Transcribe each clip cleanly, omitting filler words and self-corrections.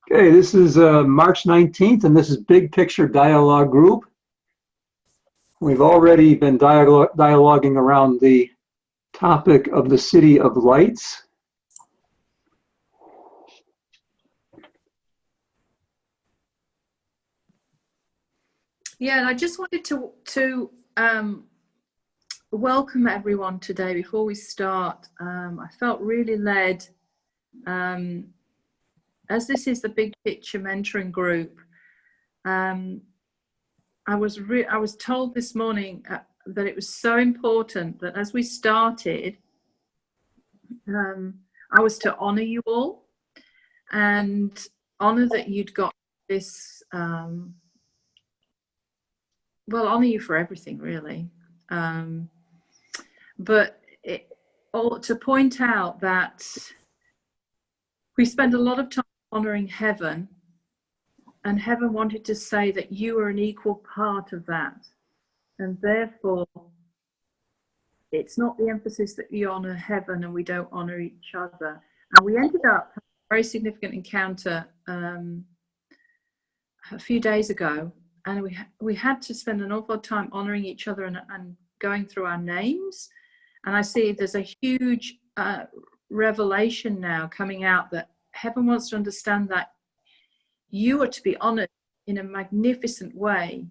Okay, this is March 19th, and this is Big Picture Dialogue Group. We've already been dialoguing around the topic of the City of Lights. Yeah, and I just wanted to welcome everyone today before we start. I felt really led, as this is the Big Picture Mentoring Group. I was told this morning that it was so important that as we started, I was to honor you all and honor that you'd got this, well, honor you for everything, really. But to point out that we spend a lot of time honoring heaven, and heaven wanted to say that you are an equal part of that. And therefore, it's not the emphasis that we honor heaven and we don't honor each other. And we ended up having a very significant encounter a few days ago, and we had to spend an awful lot of time honoring each other and going through our names. And I see there's a huge revelation now coming out that heaven wants to understand that you are to be honored in a magnificent way.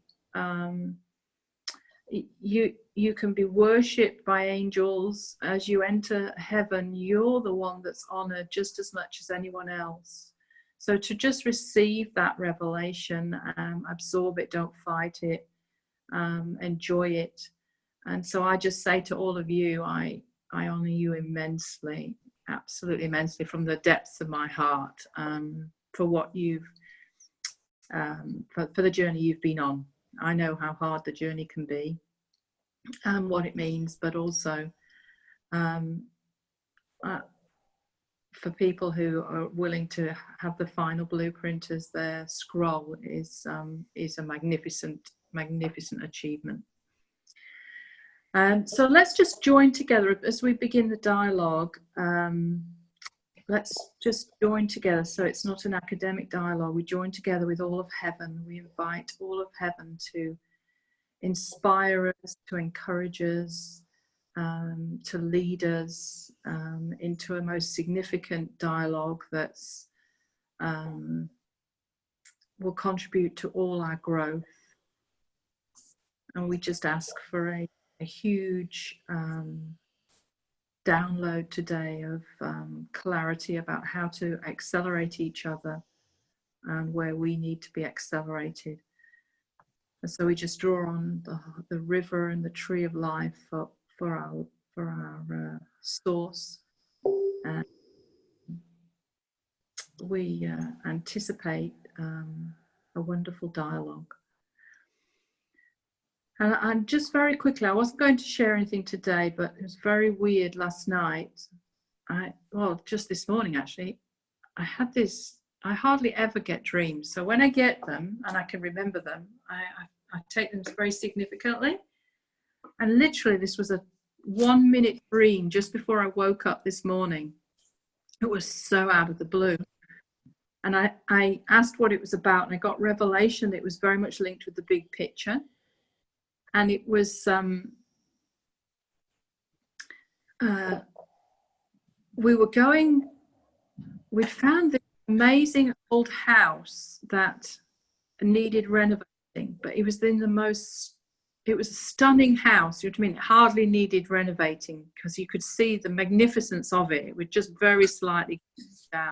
You can be worshipped by angels as you enter heaven. You're the one that's honored just as much as anyone else. So to just receive that revelation, absorb it, don't fight it, enjoy it. And so I just say to all of you, I honor you immensely, absolutely immensely, from the depths of my heart, for what you've, for the journey you've been on. I know how hard the journey can be and what it means, but also for people who are willing to have the final blueprint as their scroll is a magnificent achievement. So let's just join together as we begin the dialogue. Let's just join together. So it's not an academic dialogue. We join together with all of heaven. We invite all of heaven to inspire us, to encourage us, to lead us into a most significant dialogue that's will contribute to all our growth. And we just ask for a huge download today of clarity about how to accelerate each other and where we need to be accelerated. And so we just draw on the river and the tree of life for our source. And we anticipate a wonderful dialogue. And just very quickly, I wasn't going to share anything today, but it was very weird last night. Well, just this morning actually, I had this. I hardly ever get dreams, so when I get them and I can remember them, I take them very significantly. And literally, this was a 1-minute dream just before I woke up this morning. It was so out of the blue. And I asked what it was about, and I got revelation that it was very much linked with the big picture. And it was, we'd found this amazing old house that needed renovating, but it was it was a stunning house. You know what I mean? It hardly needed renovating because you could see the magnificence of it. It was just very slightly down.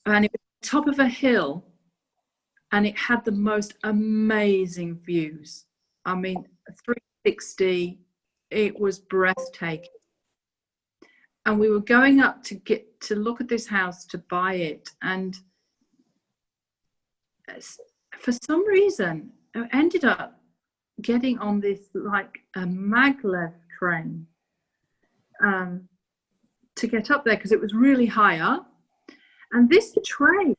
And it was on top of a hill, and it had the most amazing views. I mean, 360, it was breathtaking. And we were going up to look at this house to buy it. And for some reason, I ended up getting on this like a maglev train to get up there because it was really high up. And this train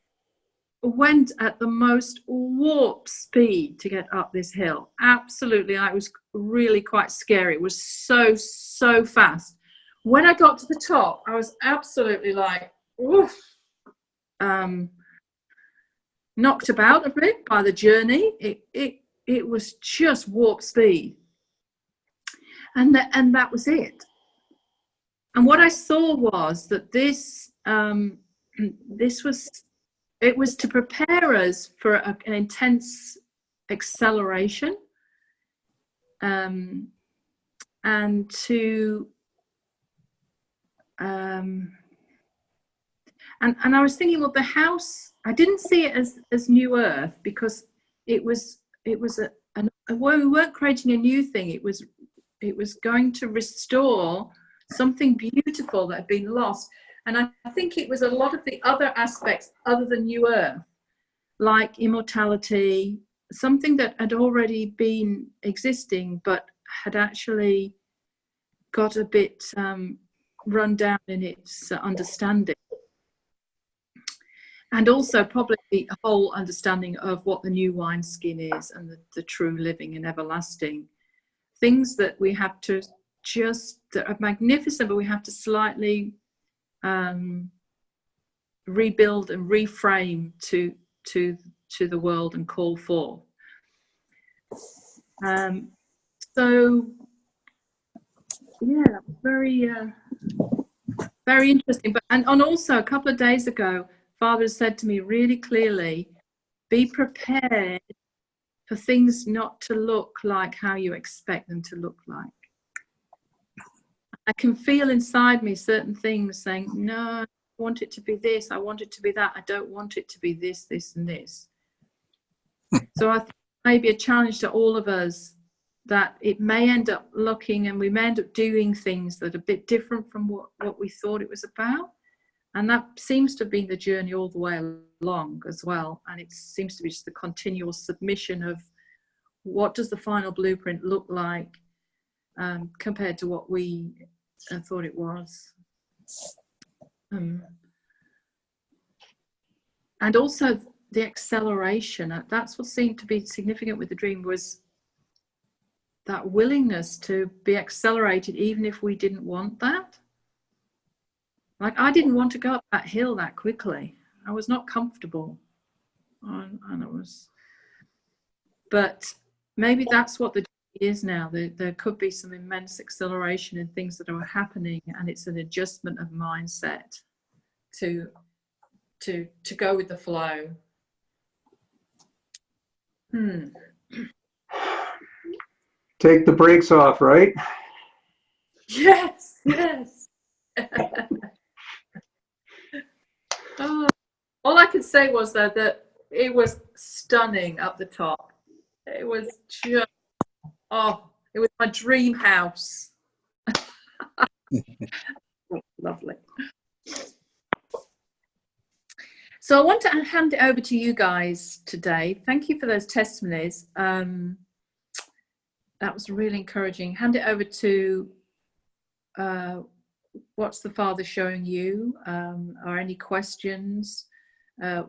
went at the most warp speed to get up this hill. Absolutely. It was really quite scary. It was so fast. When I got to the top, I was absolutely like, oof. knocked about a bit by the journey. It was just warp speed, and that was it. And what I saw was that it was to prepare us for an intense acceleration, and to and I was thinking, well, the house, I didn't see it as New Earth, because it was well, we weren't creating a new thing. It was going to restore something beautiful that had been lost. And I think it was a lot of the other aspects other than New Earth, like immortality, something that had already been existing but had actually got a bit run down in its understanding. And also probably the whole understanding of what the new wineskin is, and the true living and everlasting. Things that we have to that are magnificent, but we have to slightly rebuild and reframe to the world and call for. So yeah, very very interesting. And also a couple of days ago, Father said to me really clearly, be prepared for things not to look like how you expect them to look like. I can feel inside me certain things saying, no, I want it to be this, I want it to be that, I don't want it to be this, this and this. So I think maybe a challenge to all of us, that it may end up looking, and we may end up doing things that are a bit different from what we thought it was about. And that seems to have been the journey all the way along as well. And it seems to be just the continual submission of what does the final blueprint look like compared to what we thought it was. And also the acceleration, that's what seemed to be significant with the dream, was that willingness to be accelerated even if we didn't want that. Like, I didn't want to go up that hill that quickly. I was not comfortable. And it was, but maybe that's what the journey is now. There could be some immense acceleration in things that are happening, and it's an adjustment of mindset to go with the flow. Take the brakes off, right? Yes, yes. Oh, all I could say was though that it was stunning up the top. It was just, it was my dream house. Lovely. So I want to hand it over to you guys today. Thank you for those testimonies. That was really encouraging. Hand it over to what's the Father showing you, or any questions,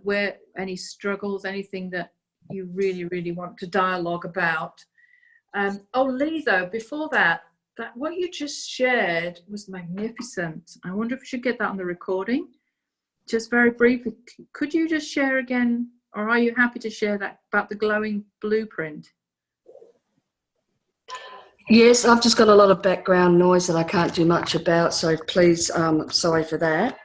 where any struggles, anything that you really, really want to dialogue about. Lee, though, before that what you just shared was magnificent. I wonder if we should get that on the recording. Just very briefly, could you just share again, or are you happy to share that about the glowing blueprint? Yes, I've just got a lot of background noise that I can't do much about, so please, sorry for that.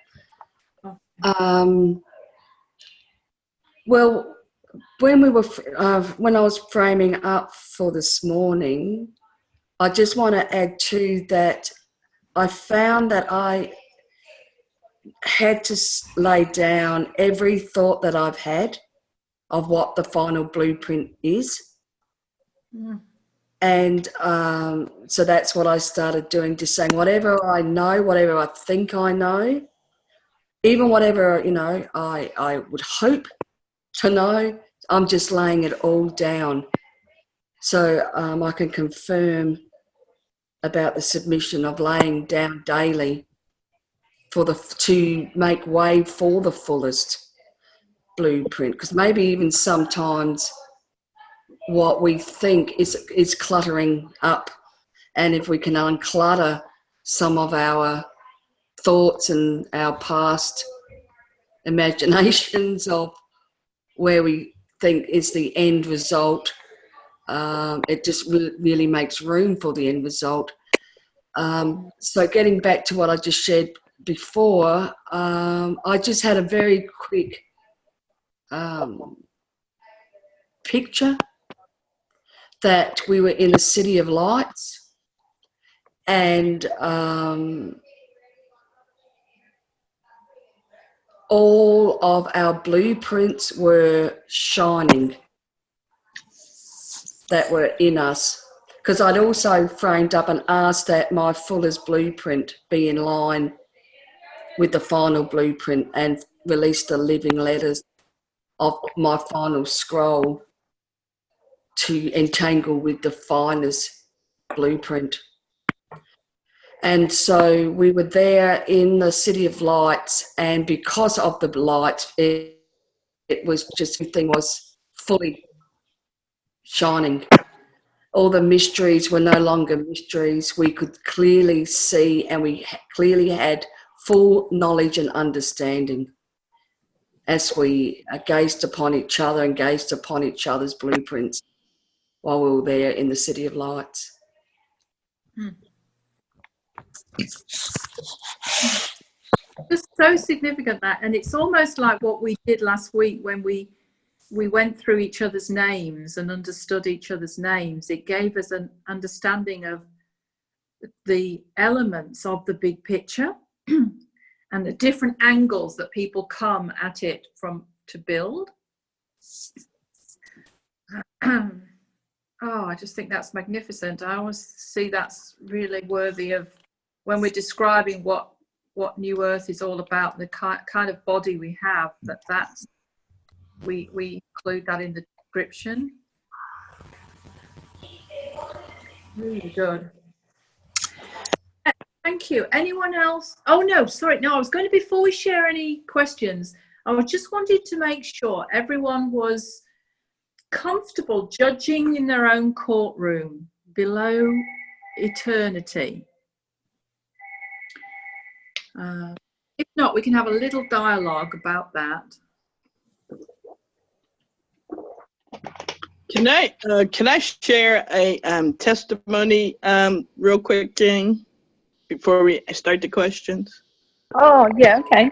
Well, when I was framing up for this morning, I just want to add to that. I found that I had to lay down every thought that I've had of what the final blueprint is. Mm. And so that's what I started doing, just saying whatever I know, whatever I think I know, even whatever, I would hope to know, I'm just laying it all down. So I can confirm about the submission of laying down daily to make way for the fullest blueprint. Because maybe even sometimes what we think is cluttering up, and if we can unclutter some of our thoughts and our past imaginations of where we think is the end result. It just really makes room for the end result. So getting back to what I just shared before, I just had a very quick picture that we were in the City of Lights, and all of our blueprints were shining that were in us. Because I'd also framed up and asked that my Fuller's blueprint be in line with the final blueprint, and released the living letters of my final scroll to entangle with the finest blueprint. And so we were there in the City of Lights, and because of the light, it was just, everything was fully shining. All the mysteries were no longer mysteries. We could clearly see, and we clearly had full knowledge and understanding as we gazed upon each other and gazed upon each other's blueprints while we were there in the City of Lights. Just so significant, that, and it's almost like what we did last week when we went through each other's names and understood each other's names. It gave us an understanding of the elements of the big picture and the different angles that people come at it from to build. Oh, I just think that's magnificent. I always see that's really worthy of, when we're describing what New Earth is all about, the kind of body we have, that's we include that in the description. Really good. Thank you. Anyone else? Oh no, sorry. No, I was going to, before we share any questions, I just wanted to make sure everyone was comfortable judging in their own courtroom below eternity. If not, we can have a little dialogue about that. Can I share a testimony real quick, Jane, before we start the questions? Oh yeah, okay.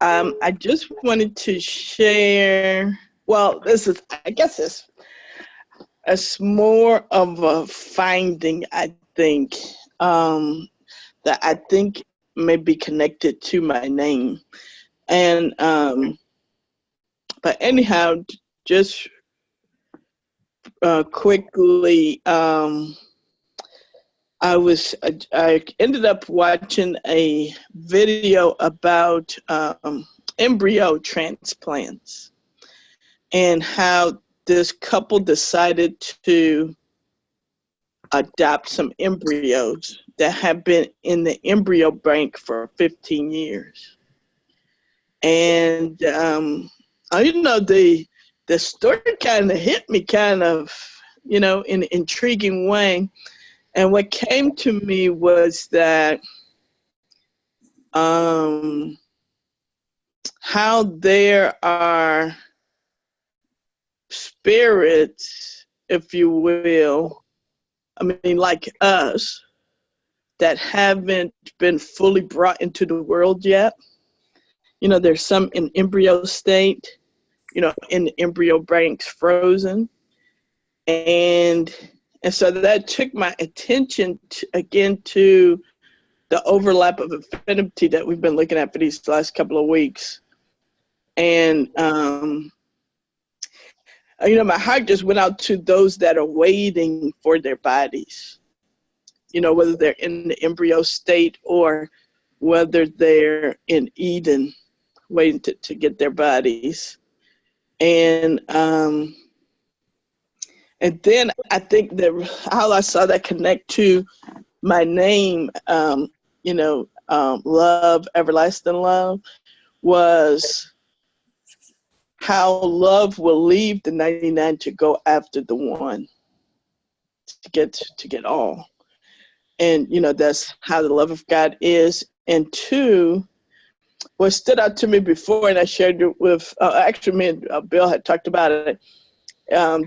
I just wanted to share. Well, I guess it's more of a finding, I think, that I think may be connected to my name, and but anyhow, just quickly, I ended up watching a video about embryo transplants and how this couple decided to adopt some embryos that have been in the embryo bank for 15 years. And the story kind of hit me kind of, in an intriguing way. And what came to me was that how there are spirits, if you will, like us, that haven't been fully brought into the world yet. There's some in embryo state, in the embryo banks frozen. And so that took my attention to the overlap of affinity that we've been looking at for these last couple of weeks. And, my heart just went out to those that are waiting for their bodies, whether they're in the embryo state or whether they're in Eden waiting to get their bodies. And then I think that how I saw that connect to my name, love, everlasting love, was how love will leave the 99 to go after the one, to get all. And that's how the love of God is. And two, what stood out to me before, and I shared it with, actually me and Bill had talked about it,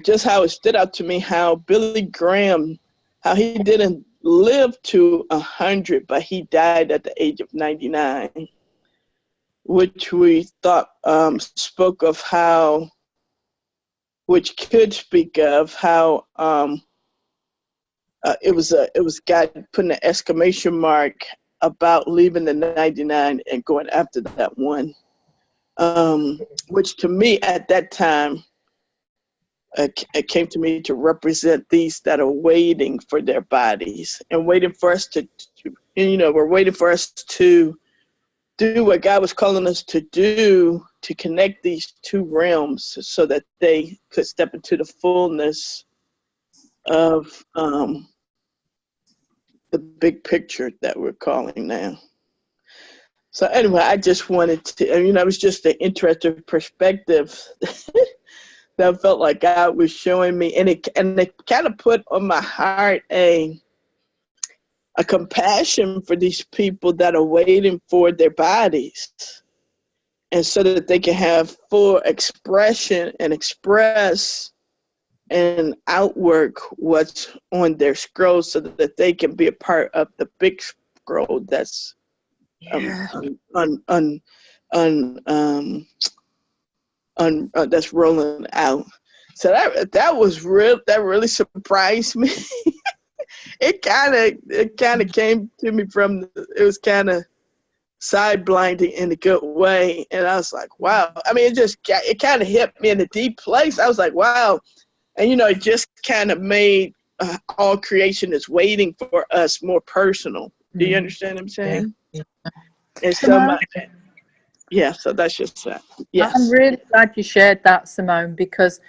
just how it stood out to me how Billy Graham, how he didn't live to 100, but he died at the age of 99, which we thought spoke of how, which could speak of how it was God putting an exclamation mark about leaving the 99 and going after that one, which to me at that time, it came to me to represent these that are waiting for their bodies and waiting for us to, we're waiting for us to do what God was calling us to do, to connect these two realms so that they could step into the fullness of the big picture that we're calling now. So anyway, I just wanted to, it was just an interesting perspective that I felt like God was showing me, and it kind of put on my heart a compassion for these people that are waiting for their bodies, and so that they can have full expression and express and outwork what's on their scroll, so that they can be a part of the big scroll that's that's rolling out. So that was real. That really surprised me. It kind of came to me from. It was kind of side blinding in a good way, and I was like, wow. I mean, it kind of hit me in a deep place. I was like, wow, and it just kind of made all creation is waiting for us more personal. Do you understand what I'm saying? Yeah. And so much. Yeah, so that's just that. Yes. I'm really glad you shared that, Simone, because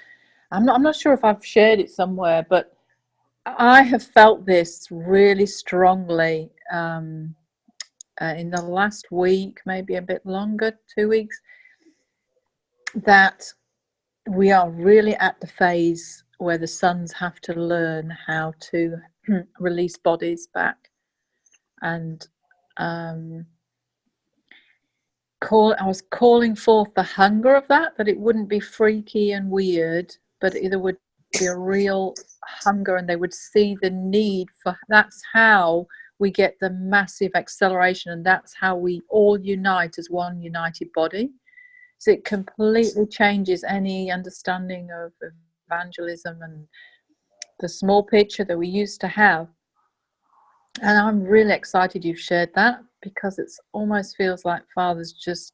I'm not sure if I've shared it somewhere, but I have felt this really strongly in the last week, maybe a bit longer, 2 weeks, that we are really at the phase where the sons have to learn how to release bodies back. And I was calling forth the hunger of that it wouldn't be freaky and weird, but there would be a real hunger, and they would see the need for. That's how we get the massive acceleration, and that's how we all unite as one united body. So it completely changes any understanding of evangelism and the small picture that we used to have. And I'm really excited you've shared that, because it almost feels like Father's just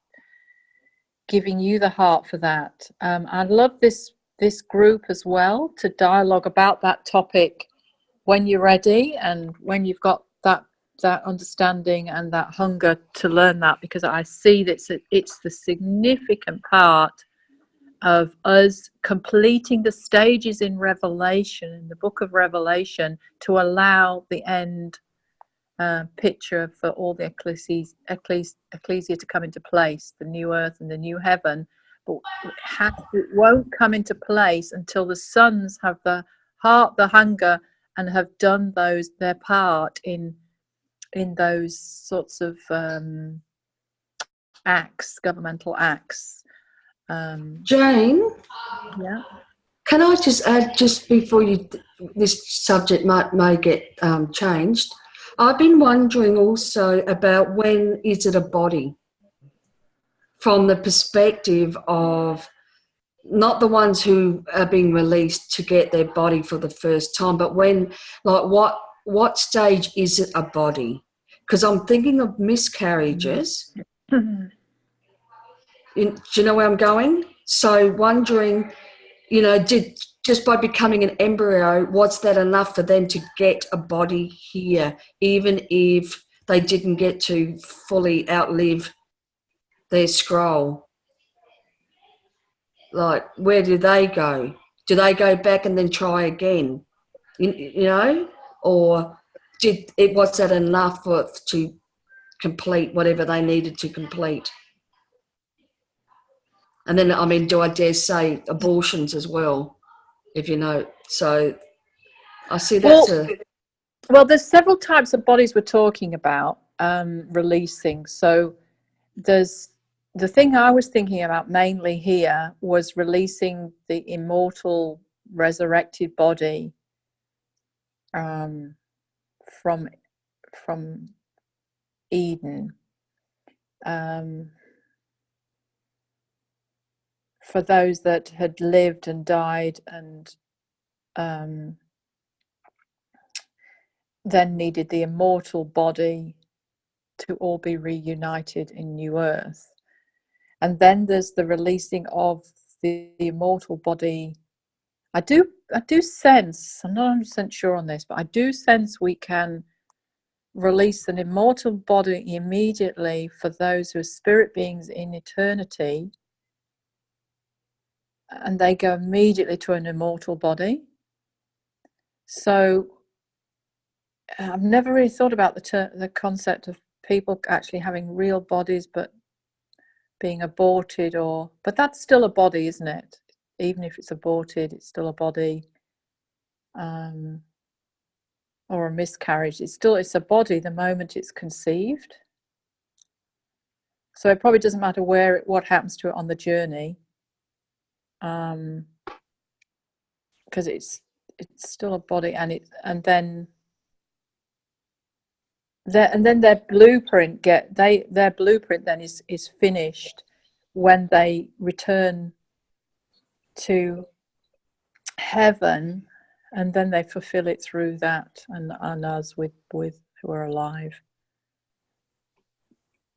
giving you the heart for that. I love this group as well, to dialogue about that topic when you're ready and when you've got that understanding and that hunger to learn that, because I see that it's the significant part of us completing the stages in Revelation, in the book of Revelation, to allow the end picture for all the ecclesia to come into place, the new earth and the new heaven. But it won't come into place until the sons have the heart, the hunger, and have done their part in those sorts of acts, governmental acts. Jane, Yeah. can I just add, just before this subject may get changed, I've been wondering also about when is it a body, from the perspective of not the ones who are being released to get their body for the first time, but when, like, what stage is it a body? Because I'm thinking of miscarriages. Do you know where I'm going? So wondering, just by becoming an embryo, was that enough for them to get a body here, even if they didn't get to fully outlive their scroll? Like, where do they go? Do they go back and then try again? Or was that enough to complete whatever they needed to complete? And then, do I dare say abortions as well, if you know? So I see that's well, there's several types of bodies we're talking about releasing. So there's the thing I was thinking about mainly here was releasing the immortal resurrected body from Eden, for those that had lived and died and then needed the immortal body to all be reunited in New Earth. And then there's the releasing of the immortal body. I do sense, I'm not 100% sure on this, but I do sense we can release an immortal body immediately for those who are spirit beings in eternity, and they go immediately to an immortal body. So I've never really thought about the concept of people actually having real bodies but being aborted, but that's still a body, isn't it? Even if it's aborted, it's still a body. Or a miscarriage, it's a body the moment it's conceived. So it probably doesn't matter what happens to it on the journey, because it's still a body, and then their blueprint then is finished when they return to heaven, and then they fulfill it through that and us with who are alive.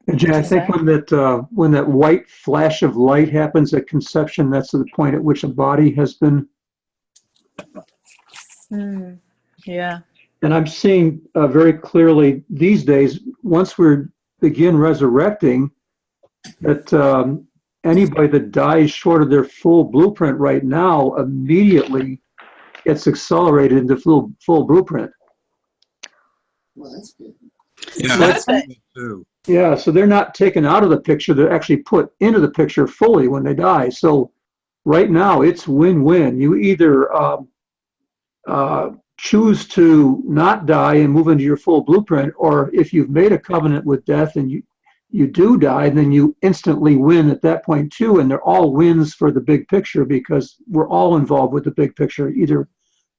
And Jen, I think when that white flash of light happens at conception, that's the point at which a body has been. Yeah. And I'm seeing very clearly these days, once we begin resurrecting, that anybody that dies short of their full blueprint right now immediately gets accelerated into full blueprint. Well, that's good. Yeah, That's good too. Yeah, so they're not taken out of the picture, they're actually put into the picture fully when they die. So right now it's win-win. You either choose to not die and move into your full blueprint, or if you've made a covenant with death and you do die, then you instantly win at that point too, and they're all wins for the big picture because we're all involved with the big picture, either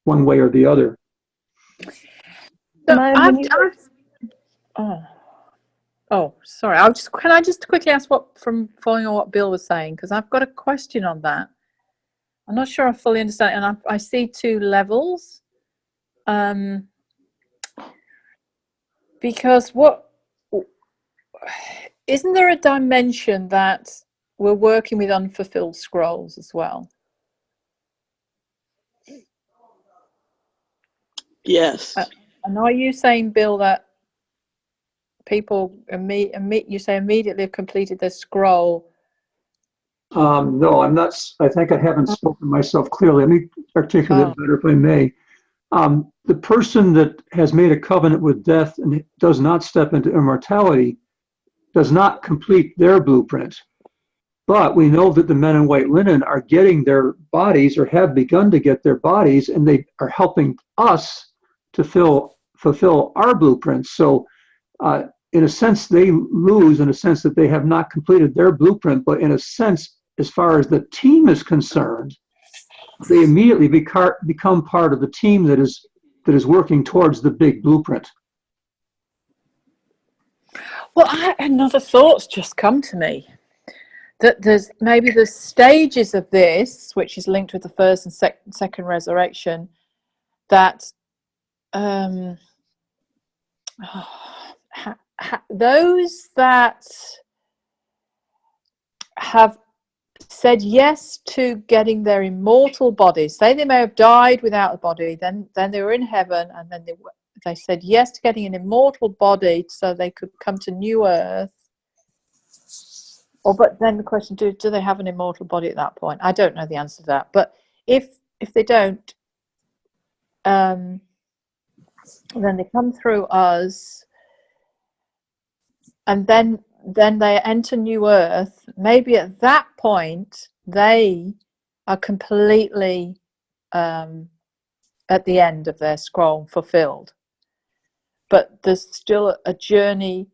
one way or the other. So sorry. Can I just quickly ask from following on what Bill was saying, because I've got a question on that. I'm not sure I fully understand, and I see two levels. Because isn't there a dimension that we're working with unfulfilled scrolls as well? Yes. And are you saying, Bill, that people you say immediately have completed their scroll? No, I'm not. I think I haven't spoken myself clearly. Let me articulate it better if I may. The person that has made a covenant with death and does not step into immortality does not complete their blueprint. But we know that the men in white linen are getting their bodies, or have begun to get their bodies, and they are helping us to fulfill our blueprints. So in a sense, they lose in a sense that they have not completed their blueprint, but in a sense, as far as the team is concerned, they immediately become part of the team that is working towards the big blueprint. Well, another thought's just come to me, that there's maybe the stages of this, which is linked with the first and second resurrection, that those that have said yes to getting their immortal bodies, say they may have died without a body, then they were in heaven, and then they said yes to getting an immortal body so they could come to New Earth. But then the question, do they have an immortal body at that point? I don't know the answer to that. But if they don't, then they come through us, and then they enter New Earth. Maybe at that point they are completely at the end of their scroll, fulfilled. But there's still a journey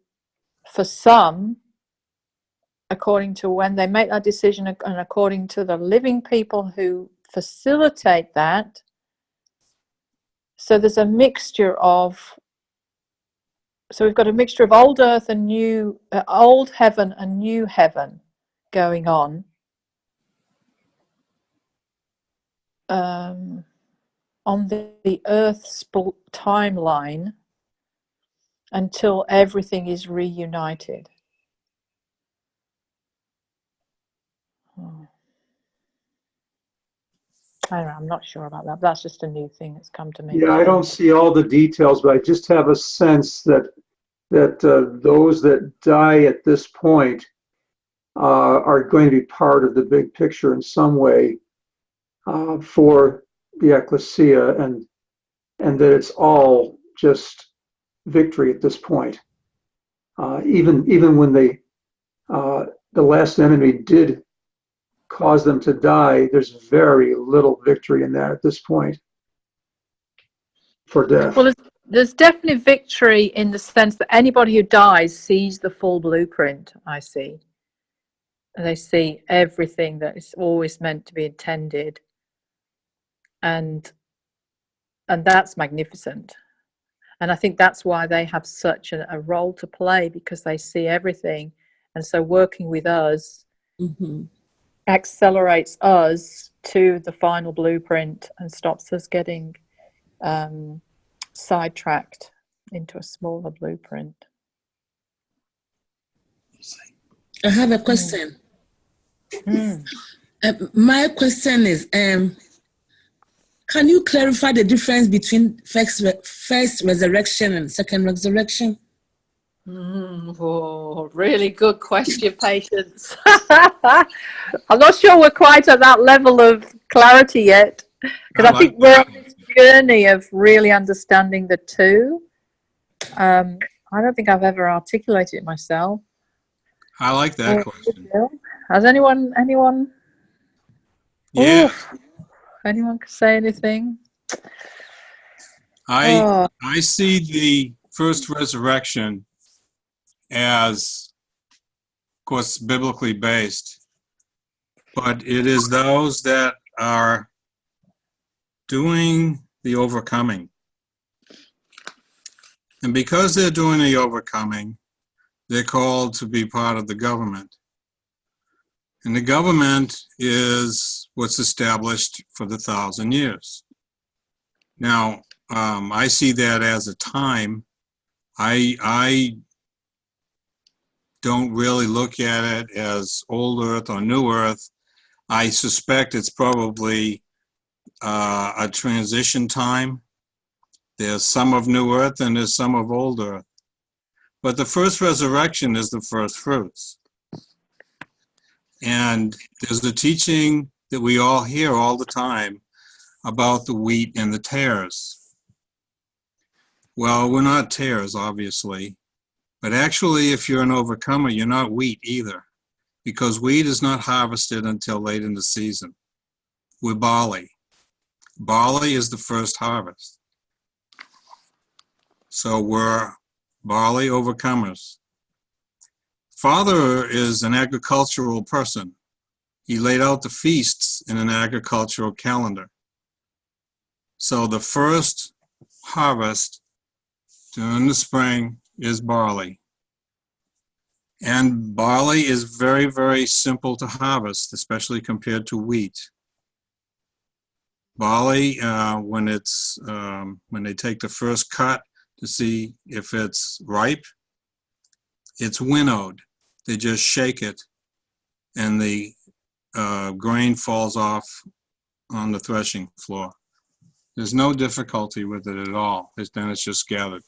for some according to when they make that decision and according to the living people who facilitate that. So there's a mixture of, so we've got a mixture of old earth and new, old heaven and new heaven going on. On the Earth's timeline until everything is reunited. I don't know, I'm not sure about that. That's just a new thing that's come to me. Yeah, I don't see all the details, but I just have a sense that those that die at this point are going to be part of the big picture in some way for the ecclesia, and that it's all just victory at this point. Even when the last enemy did cause them to die, there's very little victory in that at this point for death. Well, there's definitely victory in the sense that anybody who dies sees the full blueprint, I see. And they see everything that is always meant to be intended. And that's magnificent. And I think that's why they have such a role to play, because they see everything. And so working with us accelerates us to the final blueprint and stops us getting sidetracked into a smaller blueprint. I have a question. My question is, can you clarify the difference between first resurrection and second resurrection? Oh, really good question, Patience. I'm not sure we're quite at that level of clarity yet, because I think we're on this journey of really understanding the two. I don't think I've ever articulated it myself. I like that question. Has anyone? Yeah. Oof. Anyone can say anything? I see the first resurrection as, of course, biblically based, but it is those that are doing the overcoming. And because they're doing the overcoming, they're called to be part of the government. And the government is what's established for the 1,000 years. Now, I see that as a time. I don't really look at it as old earth or new earth. I suspect it's probably a transition time. There's some of new earth and there's some of old earth. But the first resurrection is the first fruits. And there's a teaching that we all hear all the time about the wheat and the tares. Well, we're not tares, obviously. But actually, if you're an overcomer, you're not wheat either, because wheat is not harvested until late in the season. We're barley. Barley is the first harvest. So we're barley overcomers. Father is an agricultural person. He laid out the feasts in an agricultural calendar. So the first harvest during the spring is barley. And barley is very, very simple to harvest, especially compared to wheat. Barley, when they take the first cut to see if it's ripe, it's winnowed. They just shake it, and the grain falls off on the threshing floor. There's no difficulty with it at all. Then it's just gathered.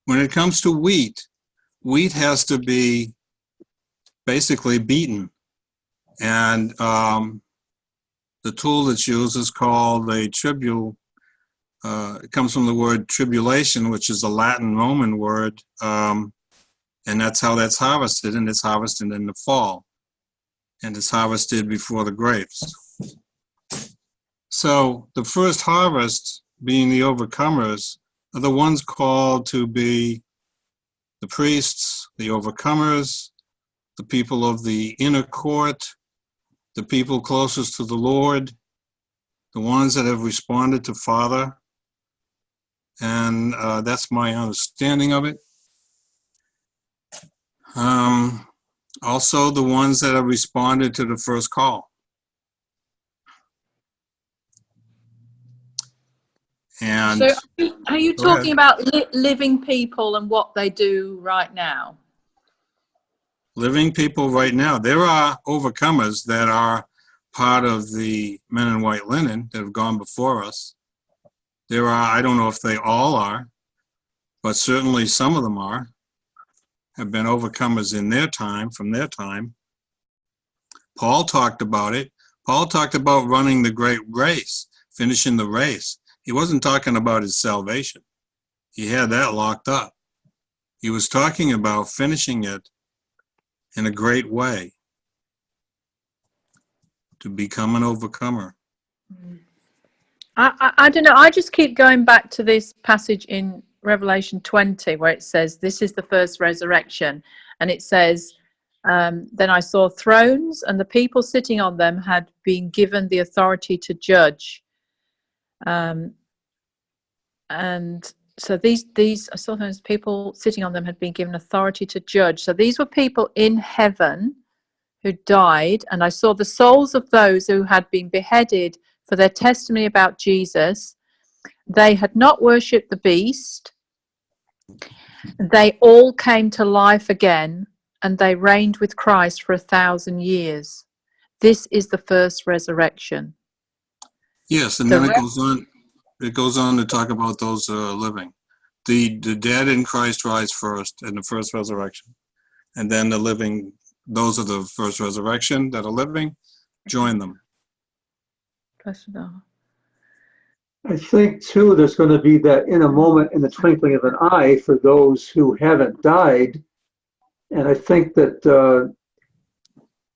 When it comes to wheat, wheat has to be basically beaten. And the tool that's used is called a tribule. It comes from the word tribulation, which is a Latin Roman word. And that's how that's harvested. And it's harvested in the fall. And it's harvested before the grapes. So the first harvest, being the overcomers, are the ones called to be the priests, the overcomers, the people of the inner court, the people closest to the Lord, the ones that have responded to Father. And that's my understanding of it. Also, the ones that have responded to the first call. And So are you Go talking ahead. about living people and what they do right now? living people right now, there are overcomers that are part of the men in white linen that have gone before us. There are, I don't know if they all are, but certainly some of them have been overcomers in their time, from their time. Paul talked about it. Paul talked about running the great race, finishing the race. He wasn't talking about his salvation. He had that locked up. He was talking about finishing it in a great way, to become an overcomer. I don't know. I just keep going back to this passage in Revelation 20 where it says, this is the first resurrection. And it says, then I saw thrones and the people sitting on them had been given the authority to judge. And so these I saw those people sitting on them had been given authority to judge. So these were people in heaven who died. And I saw the souls of those who had been beheaded for their testimony about Jesus. They had not worshipped the beast. They all came to life again, and they reigned with Christ for 1,000 years. This is the first resurrection. Yes, and So then it goes on to talk about those living. The dead in Christ rise first in the first resurrection. And then the living, those are the first resurrection that are living, join them. I think, too, there's going to be that in a moment, in the twinkling of an eye, for those who haven't died. And I think that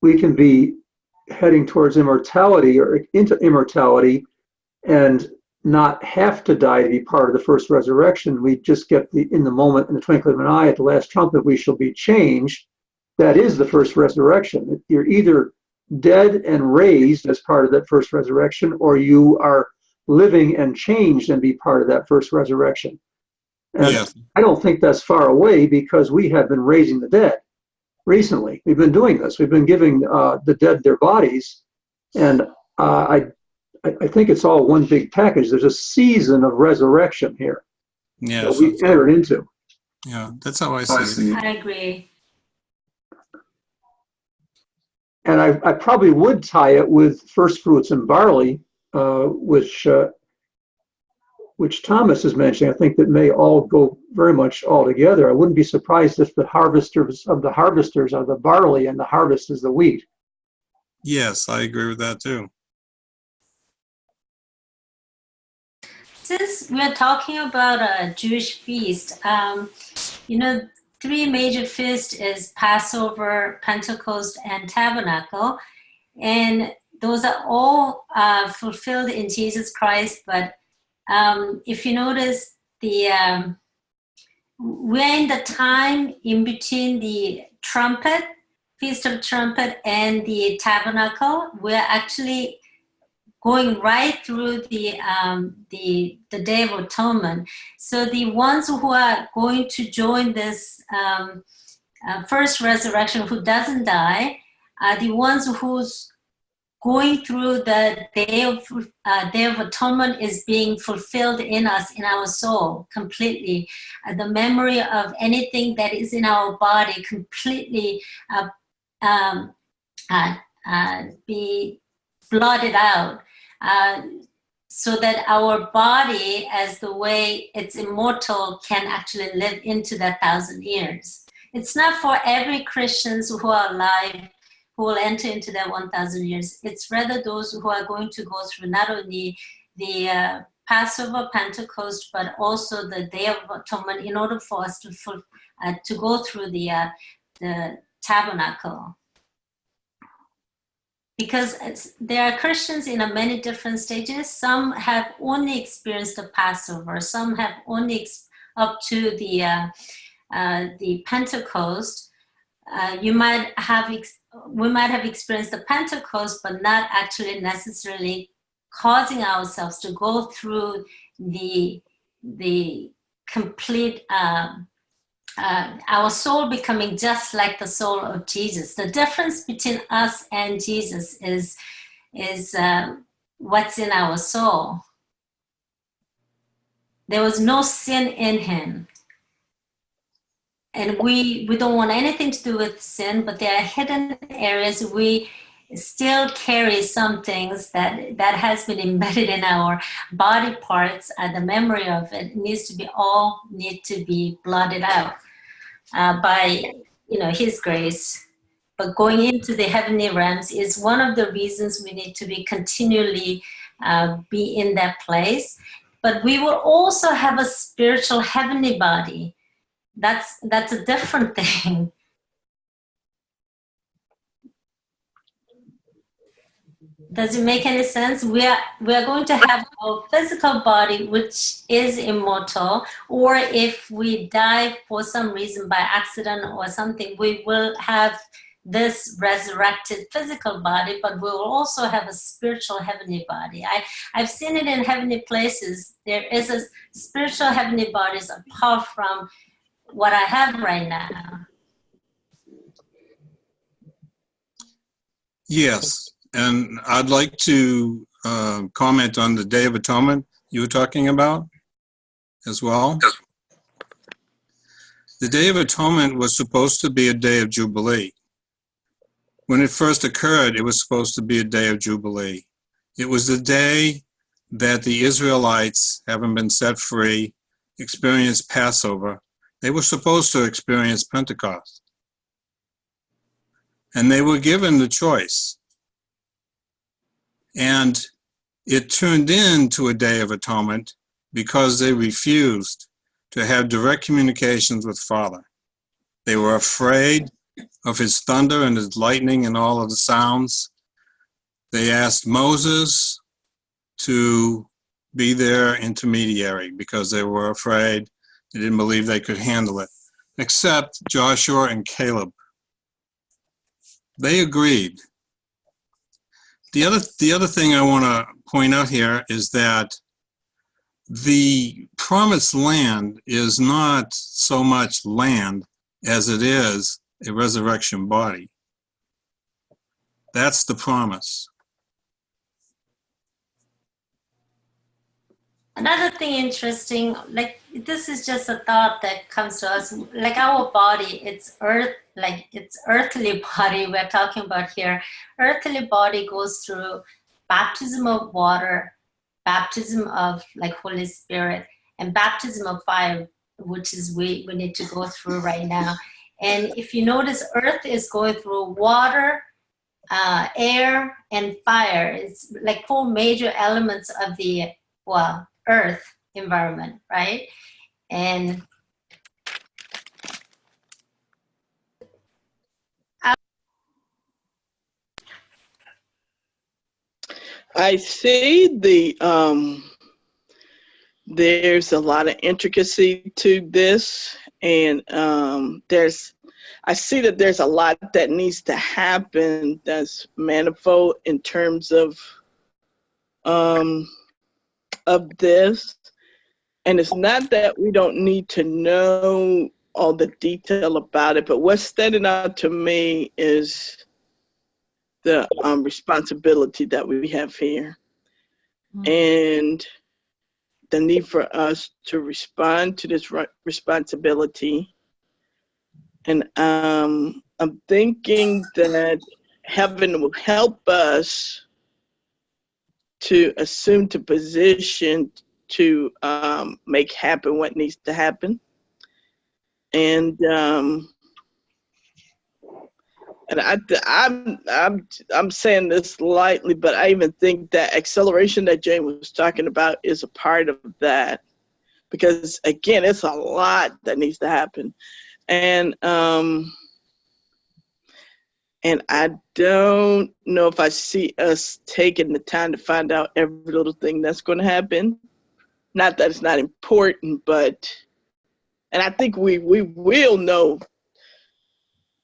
we can be heading towards immortality or into immortality and not have to die to be part of the first resurrection. We just get in the moment, in the twinkling of an eye, at the last trumpet, we shall be changed. That is the first resurrection. You're either dead and raised as part of that first resurrection, or you are living and changed and be part of that first resurrection. And Yes. I don't think that's far away, because we have been raising the dead recently. We've been doing this. We've been giving the dead their bodies. And I think it's all one big package. There's a season of resurrection here Yes. that we entered into. Yeah, that's how I see it. I agree. And I probably would tie it with first fruits and barley, which Thomas is mentioning. I think that may all go very much all together. I wouldn't be surprised if the harvesters of the harvesters are the barley and the harvest is the wheat. Yes, I agree with that too. Since we're talking about a Jewish feast, three major feasts is Passover, Pentecost, and Tabernacle. And those are all fulfilled in Jesus Christ. But if you notice, we're in the time in between the trumpet, Feast of Trumpet, and the Tabernacle. We're actually going right through the Day of Atonement. So the ones who are going to join this first resurrection, who doesn't die, are the ones who's going through the Day of Atonement is being fulfilled in us, in our soul, completely. The memory of anything that is in our body completely be blotted out. So that our body, as the way it's immortal, can actually live into that 1,000 years. It's not for every Christians who are alive who will enter into that 1,000 years. It's rather those who are going to go through not only the Passover, Pentecost, but also the Day of Atonement, in order for us to go through the Tabernacle. Because there are Christians in many different stages. Some have only experienced the Passover. Some have only up to the Pentecost. we might have experienced the Pentecost, but not actually necessarily causing ourselves to go through the complete, our soul becoming just like the soul of Jesus. The difference between us and Jesus is what's in our soul. There was no sin in him. And we don't want anything to do with sin, but there are hidden areas. We still carry some things that has been embedded in our body parts, and the memory of it need to be blotted out by his grace. But going into the heavenly realms is one of the reasons we need to be continually be in that place. But we will also have a spiritual heavenly body. That's a different thing. Does it make any sense? We are going to have a physical body which is immortal, or if we die for some reason by accident or something, we will have this resurrected physical body, but we will also have a spiritual heavenly body. I've seen it in heavenly places. There is a spiritual heavenly bodies apart from what I have right now. Yes, and I'd like to comment on the Day of Atonement you were talking about as well. The Day of Atonement was supposed to be a day of Jubilee. When it first occurred, it was supposed to be a day of Jubilee. It was the day that the Israelites, having been set free, experienced Passover. They were supposed to experience Pentecost. And they were given the choice. And it turned into a Day of Atonement because they refused to have direct communications with Father. They were afraid of his thunder and his lightning and all of the sounds. They asked Moses to be their intermediary because they were afraid. They didn't believe they could handle it, except Joshua and Caleb. They agreed. The other thing I want to point out here is that the promised land is not so much land as it is a resurrection body. That's the promise. Another thing interesting, like this is just a thought that comes to us, like our body, it's earthly body we're talking about here. Earthly body goes through baptism of water, baptism of like Holy Spirit, and baptism of fire, which is we need to go through right now. And if you notice, earth is going through water, air, and fire. It's like 4 major elements of the, earth environment, right? And I see there's a lot of intricacy to this, and I see that there's a lot that needs to happen that's manifold in terms of this. And it's not that we don't need to know all the detail about it, but what's standing out to me is the responsibility that we have here, and the need for us to respond to this responsibility. And I'm thinking that heaven will help us to assume the position to make happen what needs to happen. And I'm saying this lightly, but I even think that acceleration that Jane was talking about is a part of that, because again, it's a lot that needs to happen, and I don't know if I see us taking the time to find out every little thing that's going to happen. Not that it's not important, but, and I think we will know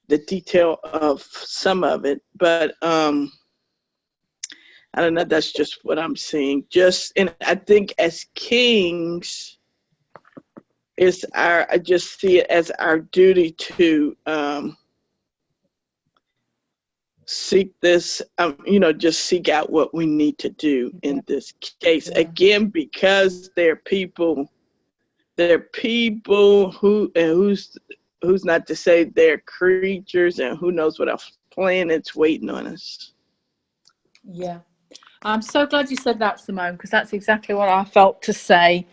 the detail of some of it, but I don't know. That's just what I'm seeing. And I think as kings, I just see it as our duty to seek this, just seek out what we need to do in this case. Yeah. Again, because there are people who, and who's not to say they're creatures, and who knows what else planet's waiting on us. Yeah. I'm so glad you said that, Simone, because that's exactly what I felt to say.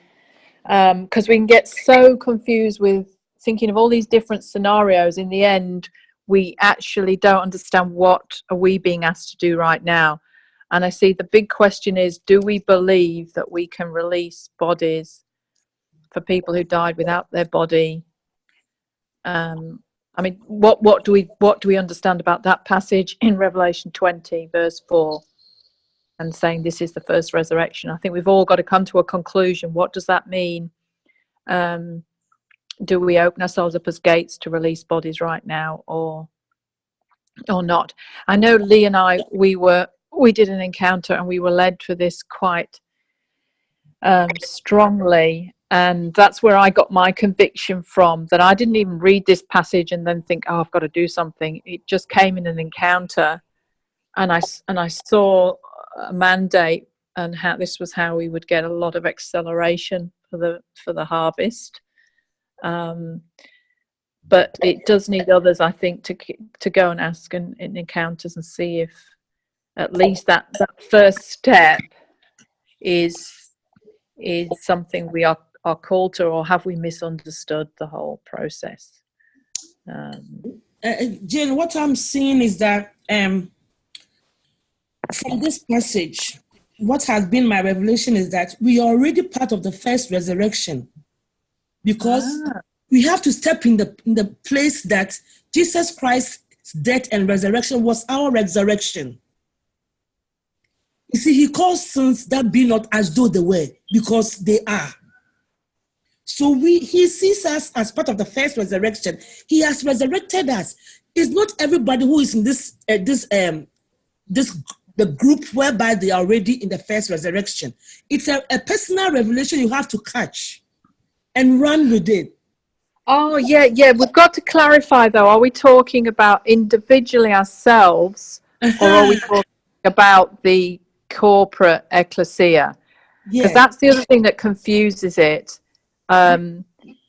Because we can get so confused with thinking of all these different scenarios. In the end, we actually don't understand what are we being asked to do right now. And I see the big question is, do we believe that we can release bodies for people who died without their body? I mean, what do we understand about that passage in Revelation 20, verse 4, and saying this is the first resurrection? I think we've all got to come to a conclusion. What does that mean? Do we open ourselves up as gates to release bodies right now, or not? I know Lee and I, we did an encounter, and we were led for this quite strongly, and that's where I got my conviction from, that I didn't even read this passage and then think, oh, I've got to do something. It just came in an encounter, and I saw a mandate, and how this was how we would get a lot of acceleration for the harvest. But it does need others, I think, to go and ask in encounters and see if at least that first step is something we are called to, or have we misunderstood the whole process? Jane, what I'm seeing is that from this passage, what has been my revelation is that we are already part of the first resurrection, because we have to step in the place that Jesus Christ's death and resurrection was our resurrection. You see, he calls sins that be not as though they were, because they are. So he sees us as part of the first resurrection. He has resurrected us. It's not everybody who is in the group whereby they are already in the first resurrection. It's a personal revelation you have to catch and run with it. Oh, yeah. We've got to clarify, though. Are we talking about individually ourselves, or are we talking about the corporate ecclesia? Because that's the other thing that confuses it.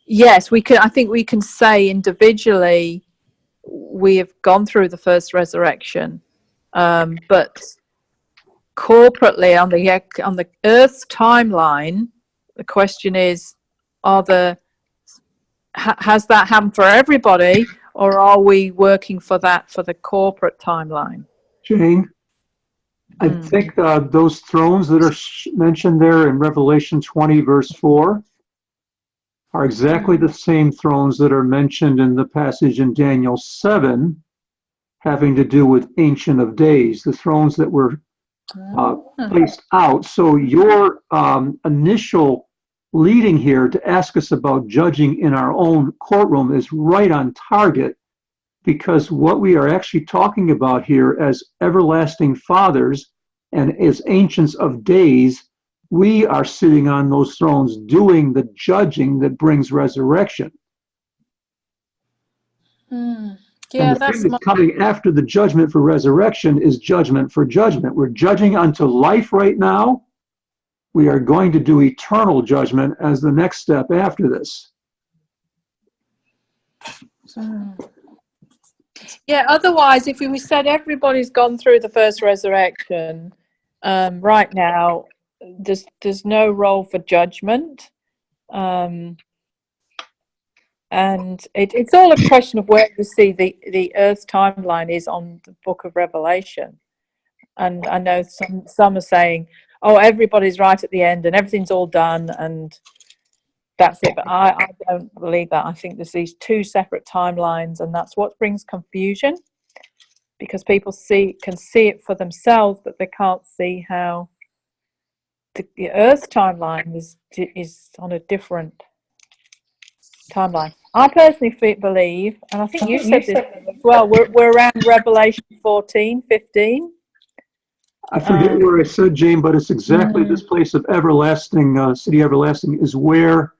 Yes, we can. I think we can say individually we have gone through the first resurrection, but corporately on the Earth's timeline, the question is: has that happened for everybody, or are we working for the corporate timeline? Jane, I think those thrones that are mentioned there in Revelation 20, verse 4, are exactly the same thrones that are mentioned in the passage in Daniel 7, having to do with Ancient of Days, the thrones that were placed out. So your initial leading here to ask us about judging in our own courtroom is right on target, because what we are actually talking about here as everlasting fathers and as ancients of days, we are sitting on those thrones doing the judging that brings resurrection. Yeah, and the thing that's coming after the judgment for resurrection is judgment for judgment. We're judging unto life right now. We are going to do eternal judgment as the next step after this. Yeah, otherwise, if we said everybody's gone through the first resurrection, right now, there's no role for judgment. And it's all a question of where you see the Earth's timeline is on the book of Revelation. And I know some are saying, oh, everybody's right at the end and everything's all done and that's it. But I don't believe that. I think there's these two separate timelines, and that's what brings confusion, because people can see it for themselves, but they can't see how the Earth's timeline is on a different timeline. I personally believe, and I think you said this as well, we're around Revelation 14, 15. I forget where I said, Jane, but it's exactly this place of everlasting, city everlasting is where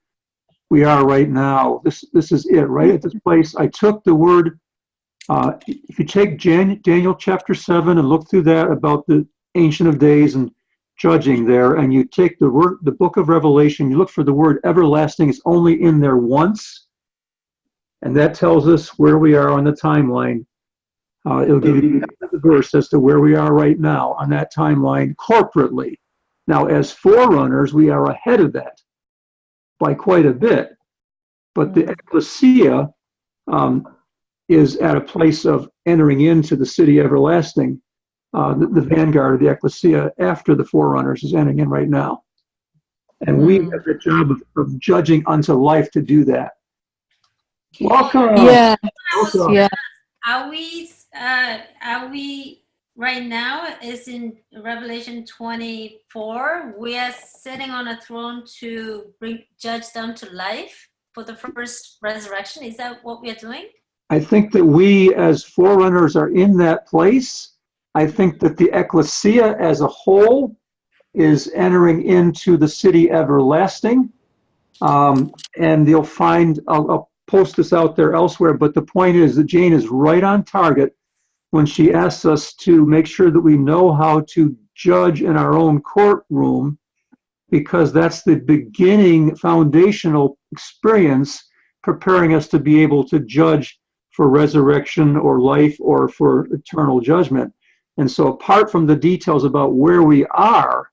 we are right now. This is it, right at this place. I took the word, if you take Daniel chapter 7 and look through that about the Ancient of Days and judging there, and you take the book of Revelation, you look for the word everlasting, it's only in there once, and that tells us where we are on the timeline. It'll give you the verse as to where we are right now on that timeline corporately. Now, as forerunners, we are ahead of that by quite a bit, but the ecclesia is at a place of entering into the city everlasting. The vanguard of the ecclesia after the forerunners is entering in right now. And we have the job of judging unto life to do that. Welcome. Yeah. Welcome. Yeah. Are we right now is in Revelation 24? We are sitting on a throne to judge them to life for the first resurrection. Is that what we are doing? I think that we as forerunners are in that place. I think that the ecclesia as a whole is entering into the city everlasting. And you'll find, I'll post this out there elsewhere, but the point is that Jane is right on target when she asks us to make sure that we know how to judge in our own courtroom, because that's the beginning foundational experience preparing us to be able to judge for resurrection or life or for eternal judgment. And so apart from the details about where we are,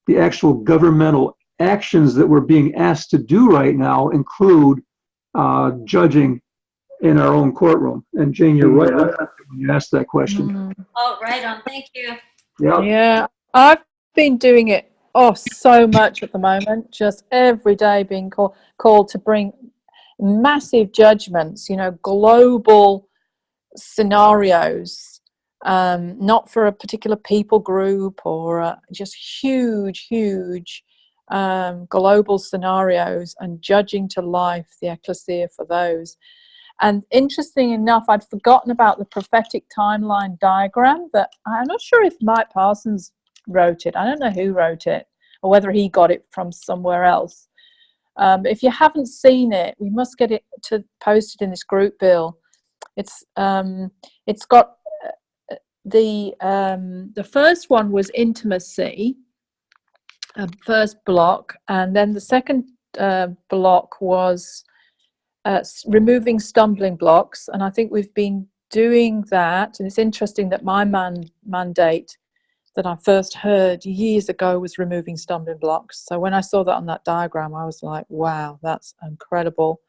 the actual governmental actions that we're being asked to do right now include judging in our own courtroom. And Jane, you're right when you asked that question. Oh, right on. Thank you. Yeah. Yeah, I've been doing it so much at the moment, just every day being called to bring massive judgments, global scenarios, not for a particular people group or just huge global scenarios, and judging to life the ecclesia for those. And interesting enough, I'd forgotten about the prophetic timeline diagram that I'm not sure if Mike Parsons wrote it. I don't know who wrote it or whether he got it from somewhere else. If you haven't seen it, we must get it posted in this group, Bill. It's got the first one was intimacy, first block, and then the second block was removing stumbling blocks, and I think we've been doing that. And it's interesting that my mandate that I first heard years ago was removing stumbling blocks. So when I saw that on that diagram, I was like, wow, that's incredible.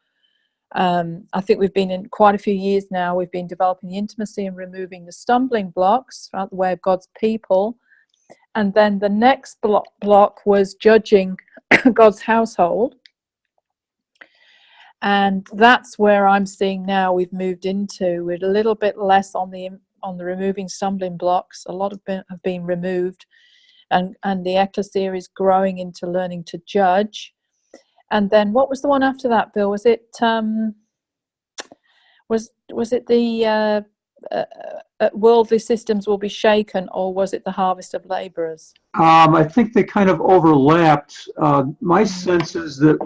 I think we've been in quite a few years now, we've been developing the intimacy and removing the stumbling blocks throughout the way of God's people. And then the next block was judging God's household. And that's where I'm seeing now we've moved into. We're a little bit less on the removing stumbling blocks. A lot have been removed, and the ecclesia is growing into learning to judge. And then what was the one after that, Bill? Was it was it the worldly systems will be shaken, or was it the harvest of laborers? I think they kind of overlapped. My sense is that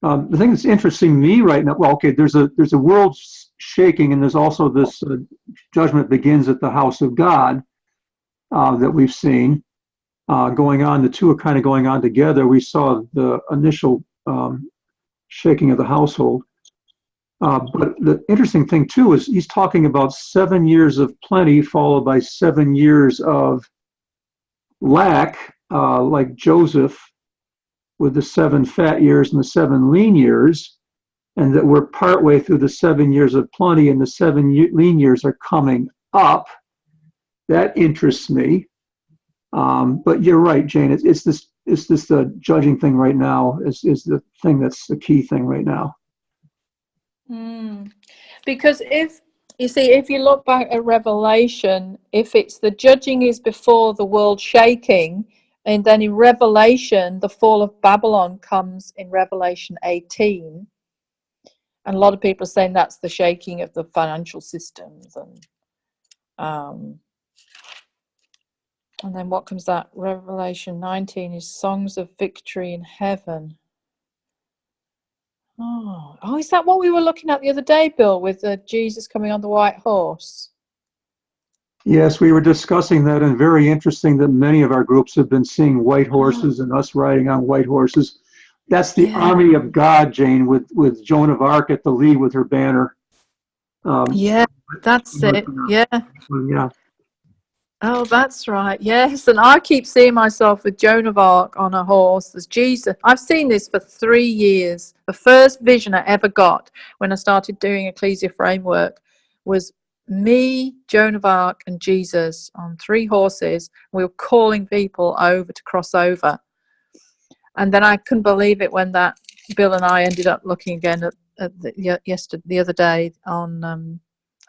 the thing that's interesting me right now, well, okay, there's a world shaking, and there's also this judgment begins at the house of God that we've seen going on. The two are kind of going on together. We saw the initial shaking of the household. But the interesting thing too is he's talking about 7 years of plenty followed by 7 years of lack, like Joseph with the 7 fat years and the 7 lean years, and that we're partway through the 7 years of plenty and the 7 lean years are coming up. That interests me. But you're right, Jane. It's this judging thing right now is the thing that's the key thing right now. Because if you look back at Revelation, if it's the judging is before the world shaking, and then in Revelation, the fall of Babylon comes in Revelation 18. And a lot of people are saying that's the shaking of the financial systems. And then what comes that? Revelation 19 is songs of victory in heaven. Oh, is that what we were looking at the other day, Bill, with Jesus coming on the white horse? Yes, we were discussing that, and very interesting that many of our groups have been seeing white horses and us riding on white horses. That's the army of God, Jane, with Joan of Arc at the lead with her banner. Yeah, that's it. Yeah. Yeah. Oh, that's right. Yes, and I keep seeing myself with Joan of Arc on a horse as Jesus. I've seen this for 3 years. The first vision I ever got when I started doing Ecclesia Framework was me, Joan of Arc, and Jesus on 3 horses. We were calling people over to cross over. And then I couldn't believe it when that Bill and I ended up looking again at the other day on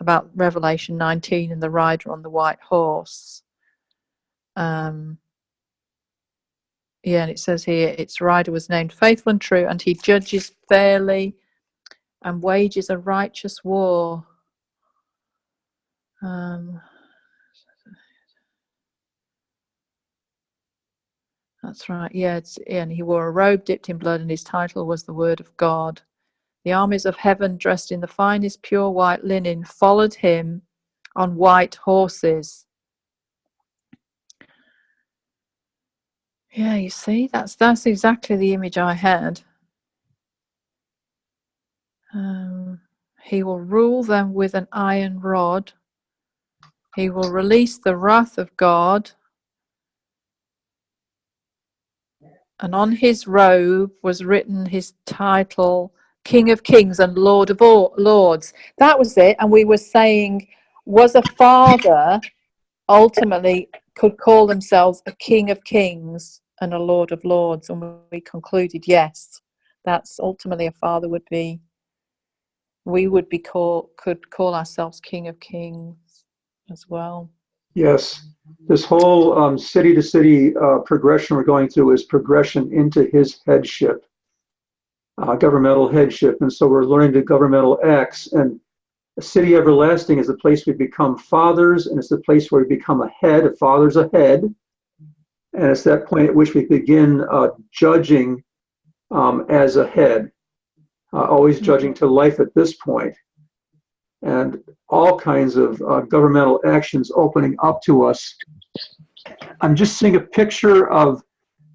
about Revelation 19 and the rider on the white horse. And it says here, its rider was named Faithful and True, and he judges fairly and wages a righteous war. That's right. Yeah, and he wore a robe dipped in blood, and his title was the Word of God. The armies of heaven, dressed in the finest pure white linen, followed him on white horses. Yeah, you see, that's exactly the image I had. He will rule them with an iron rod. He will release the wrath of God. And on his robe was written his title, King of Kings and Lord of Lords. That was it. And we were saying, was a father ultimately could call themselves a King of Kings and a Lord of Lords? And we concluded, yes, that's ultimately a father would be. We would be could call ourselves King of Kings as well. Yes. This whole city to city progression we're going through is progression into his headship, governmental headship. And so we're learning the governmental acts. And a city everlasting is the place we become fathers, and it's the place where we become a head. A father's a head. And it's that point at which we begin judging as a head, always judging to life at this point. And all kinds of governmental actions opening up to us. I'm just seeing a picture of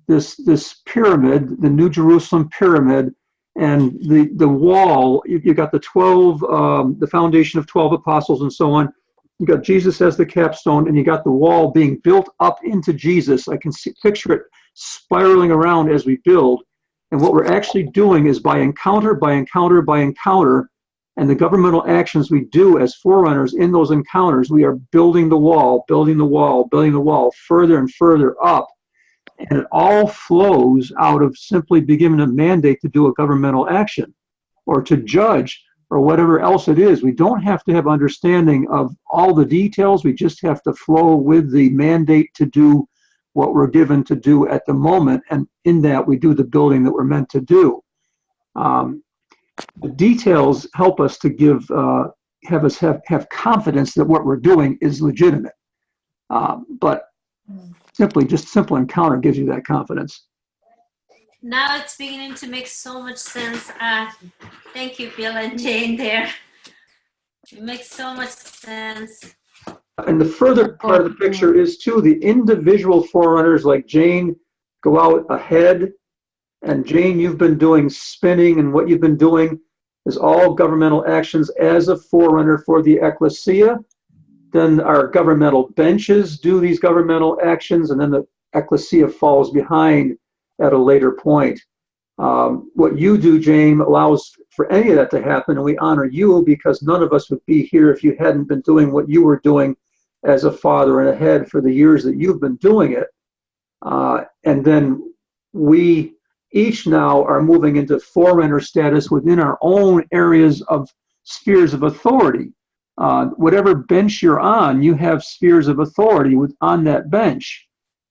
this pyramid, the New Jerusalem pyramid, and the wall. You got the 12, the foundation of 12 apostles and so on. You got Jesus as the capstone, and you got the wall being built up into Jesus. I can picture it spiraling around as we build. And what we're actually doing is by encounter, by encounter, by encounter, and the governmental actions we do as forerunners in those encounters, we are building the wall, building the wall, building the wall further and further up. And it all flows out of simply beginning a mandate to do a governmental action or to judge or whatever else it is. We don't have to have understanding of all the details. We just have to flow with the mandate to do what we're given to do at the moment. And in that, we do the building that we're meant to do. The details help us to have us have confidence that what we're doing is legitimate. But simple encounter gives you that confidence. Now it's beginning to make so much sense. Thank you, Bill and Jane there. It makes so much sense. And the further part of the picture is too, the individual forerunners like Jane go out ahead. And Jane, you've been doing spinning, and what you've been doing is all governmental actions as a forerunner for the ecclesia. Then our governmental benches do these governmental actions, and then the ecclesia falls behind at a later point. What you do, Jane, allows for any of that to happen, and we honor you because none of us would be here if you hadn't been doing what you were doing as a father and a head for the years that you've been doing it. And then we each now are moving into forerunner status within our own areas of spheres of authority. Whatever bench you're on, you have spheres of authority on that bench.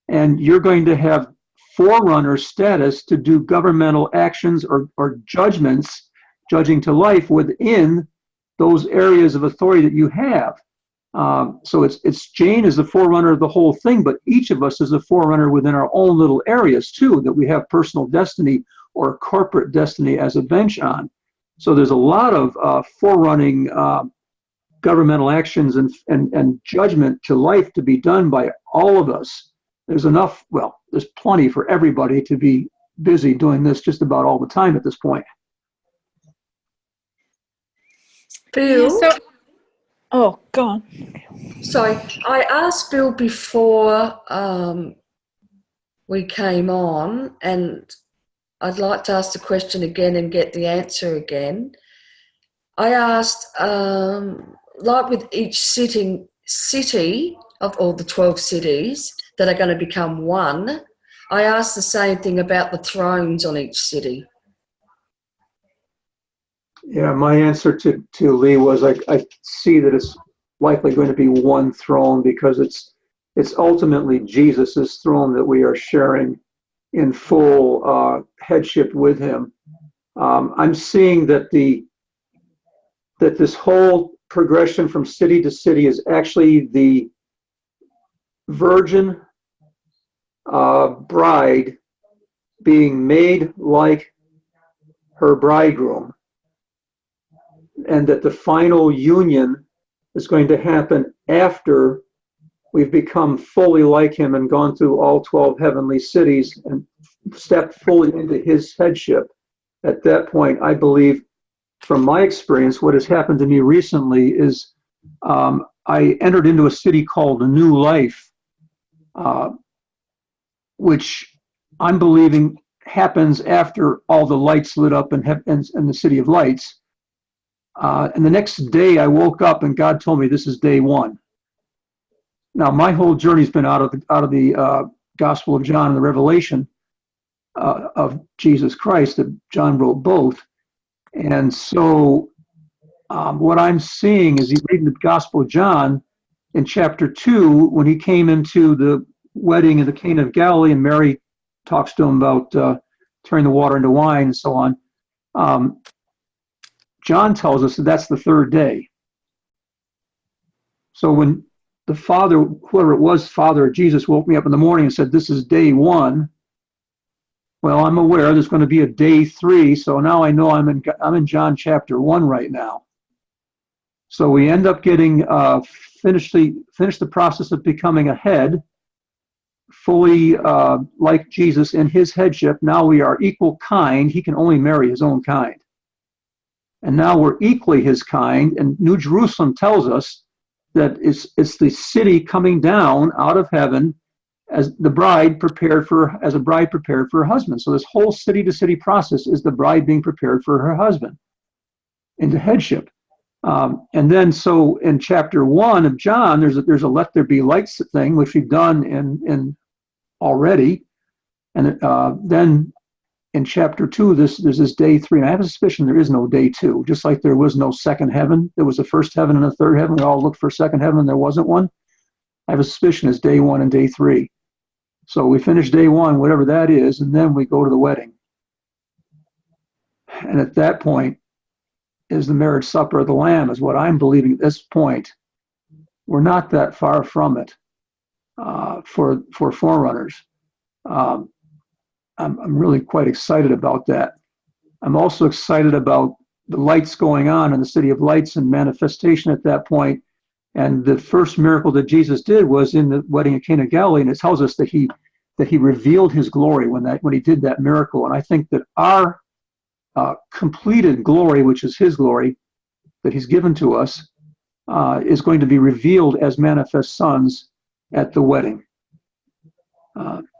And you're going to have forerunner status to do governmental actions or judgments judging to life within those areas of authority that you have. So it's Jane is the forerunner of the whole thing, but each of us is a forerunner within our own little areas too, that we have personal destiny or corporate destiny as a bench on. So there's a lot of forerunning governmental actions and judgment to life to be done by all of us. There's enough, well, there's plenty for everybody to be busy doing this just about all the time at this point. Bill, Oh, go on. sorry, I asked Bill before we came on, and I'd like to ask the question again and get the answer again. I asked, like with each city of all the 12 cities that are going to become one, I asked the same thing about the thrones on each city. Yeah, my answer to Lee was I see that it's likely going to be one throne because it's ultimately Jesus's throne that we are sharing in full headship with him. I'm seeing that this whole progression from city to city is actually the virgin bride being made like her bridegroom, and that the final union is going to happen after we've become fully like him and gone through all 12 heavenly cities and stepped fully into his headship. At that point, I believe, from my experience, what has happened to me recently is I entered into a city called New Life, which I'm believing happens after all the lights lit up in the City of Lights. And the next day I woke up and God told me this is day one. Now my whole journey's been out of the Gospel of John and the Revelation of Jesus Christ, that John wrote both. And so what I'm seeing is, he's reading the Gospel of John in chapter 2, when he came into the wedding in the Cana of Galilee, and Mary talks to him about turning the water into wine and so on. John tells us that that's the third day. So when the Father, whoever it was, Father or Jesus, woke me up in the morning and said, this is day one, well, I'm aware there's going to be a day 3, so now I know I'm in John chapter 1 right now. So we end up getting finish the process of becoming a head, fully like Jesus in his headship. Now we are equal kind. He can only marry his own kind. And now we're equally his kind. And New Jerusalem tells us that it's the city coming down out of heaven as a bride prepared for her husband. So this whole city to city process is the bride being prepared for her husband into headship. And then so in chapter 1 of John, there's a let there be lights thing, which we've done in already. And then in chapter 2, there's this day 3, and I have a suspicion there is no day 2, just like there was no second heaven. There was a first heaven and a third heaven. We all looked for second heaven, and there wasn't one. I have a suspicion it's day 1 and day 3. So we finish day 1, whatever that is, and then we go to the wedding. And at that point is the marriage supper of the Lamb, is what I'm believing at this point. We're not that far from it for forerunners. I'm really quite excited about that. I'm also excited about the lights going on in the City of Lights and manifestation at that point. And the first miracle that Jesus did was in the wedding at Cana of Galilee, and it tells us that he revealed his glory when he did that miracle. And I think that our completed glory, which is his glory that he's given to us, is going to be revealed as manifest sons at the wedding.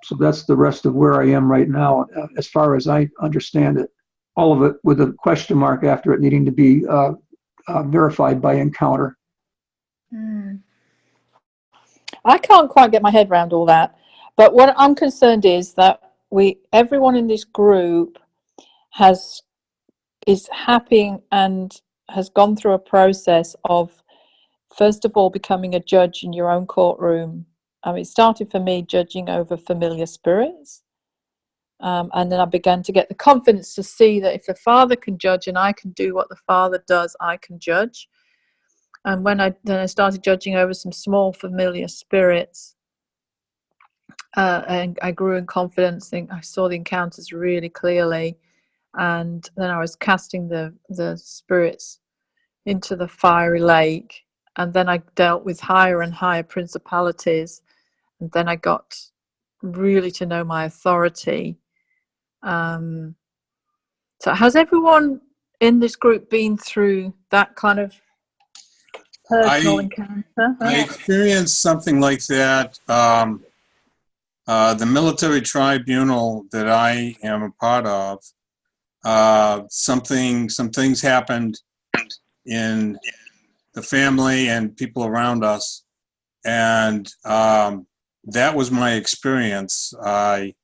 So that's the rest of where I am right now, as far as I understand it. All of it with a question mark after it, needing to be verified by encounter. I can't quite get my head around all that, but what I'm concerned is that everyone in this group is happy and has gone through a process of, first of all, becoming a judge in your own courtroom. It started for me judging over familiar spirits, And then I began to get the confidence to see that if the Father can judge and I can do what the Father does, I can judge. And then I started judging over some small familiar spirits, and I grew in confidence. I saw the encounters really clearly, and then I was casting the spirits into the fiery lake, and then I dealt with higher and higher principalities, and then I got really to know my authority. So has everyone in this group been through that kind of personal encounter? I experienced something like that. The military tribunal that I am a part of, some things happened in the family and people around us, and that was my experience. I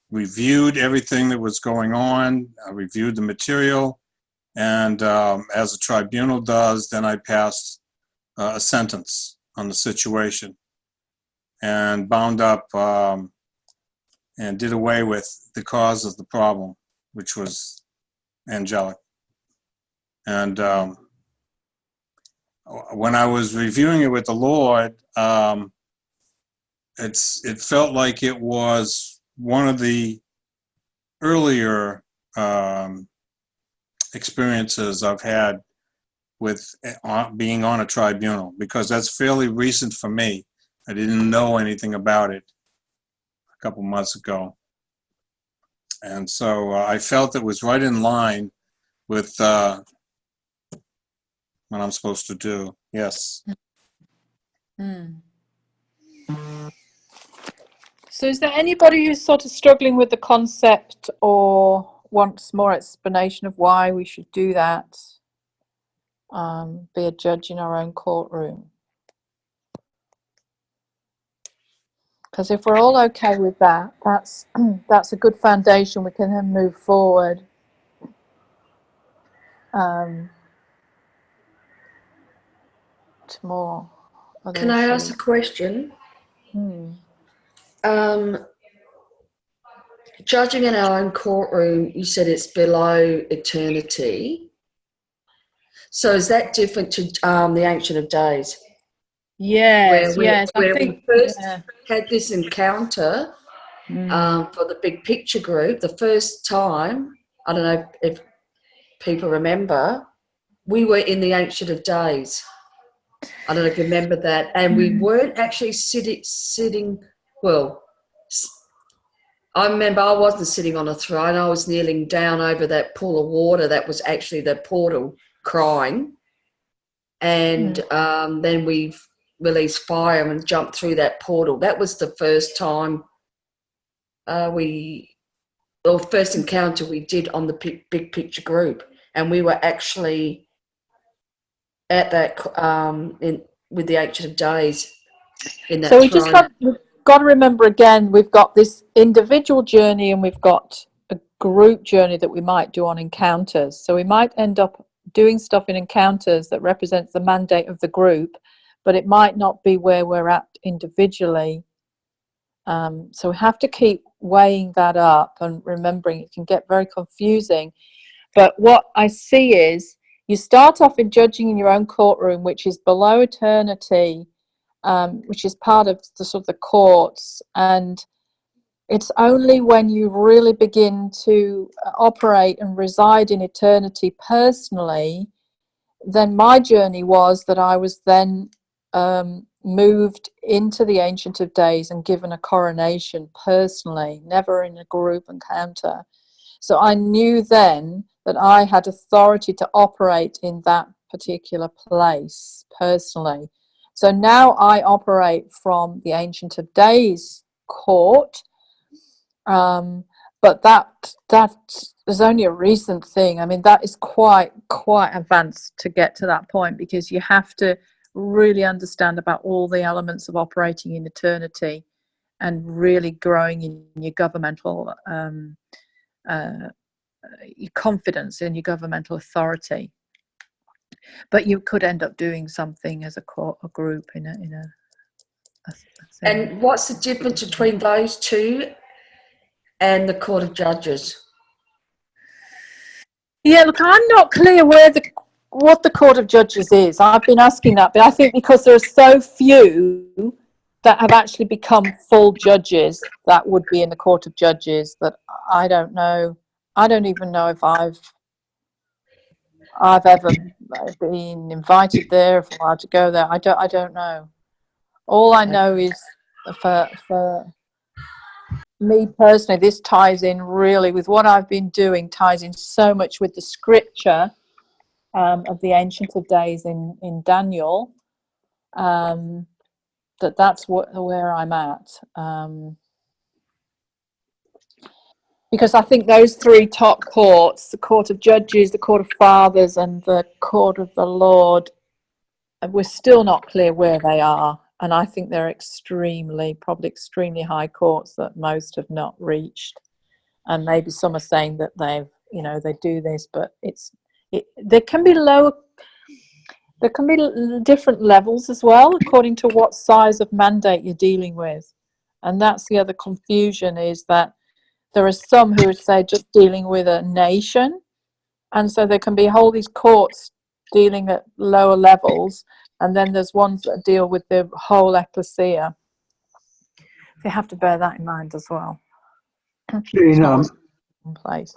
reviewed everything that was going on. I reviewed the material, and as a tribunal does, then I passed a sentence on the situation and bound up and did away with the cause of the problem, which was angelic. And when I was reviewing it with the Lord, it felt like it was one of the earlier experiences I've had with being on a tribunal, because that's fairly recent for me. I didn't know anything about it a couple months ago. And so I felt it was right in line with what I'm supposed to do. Yes. So is there anybody who's sort of struggling with the concept or wants more explanation of why we should do that? Be a judge in our own courtroom? Because if we're all okay with that, that's a good foundation. We can then move forward. To more other Can I ask issues. a question? Judging in our own courtroom, you said it's below eternity. So is that different to the Ancient of Days? Yes, Where I think, we first had this encounter for the Big Picture group, the first time, I don't know if people remember, we were in the Ancient of Days. I don't know if you remember that. And we weren't actually sitting, well, I remember I wasn't sitting on a throne. I was kneeling down over that pool of water that was actually the portal, crying. And then we released fire and jumped through that portal. That was the first time first encounter we did on the Big Picture group. And we were actually at that with the Ancient of Days in that. So we've got to remember again, we've got this individual journey and we've got a group journey that we might do on encounters. So we might end up doing stuff in encounters that represents the mandate of the group, but it might not be where we're at individually. So we have to keep weighing that up and remembering it can get very confusing. But what I see is you start off in judging in your own courtroom, which is below eternity, which is part of the sort of the courts, and it's only when you really begin to operate and reside in eternity personally. Then my journey was that I was then moved into the Ancient of Days and given a coronation personally, never in a group encounter. So I knew then that I had authority to operate in that particular place personally. So now I operate from the Ancient of Days court, but that is only a recent thing. I mean, that is quite advanced to get to that point, because you have to really understand about all the elements of operating in eternity and really growing in your governmental your confidence in your governmental authority. But you could end up doing something as a group in a thing. And what's the difference between those two and the Court of Judges. Yeah, look, I'm not clear what the Court of Judges is. I've been asking that, but I think because there are so few that have actually become full judges that would be in the Court of Judges, that I don't know. I don't even know if I've ever been invited there, if I'm allowed to go there. I don't know. All I know is for me personally, this ties in really with what I've been doing, ties in so much with the scripture of the Ancient of Days in Daniel, that's where I'm at. Because I think those three top courts, the Court of Judges, the Court of Fathers, and the Court of the Lord, we're still not clear where they are. And I think they're probably extremely high courts that most have not reached. And maybe some are saying that they do this, but there can be different levels as well, according to what size of mandate you're dealing with. And that's the other confusion, is that there are some who would say just dealing with a nation. And so there can be all these courts dealing at lower levels. And then there's ones that deal with the whole ecclesia. You have to bear that in mind as well. Jane, In place.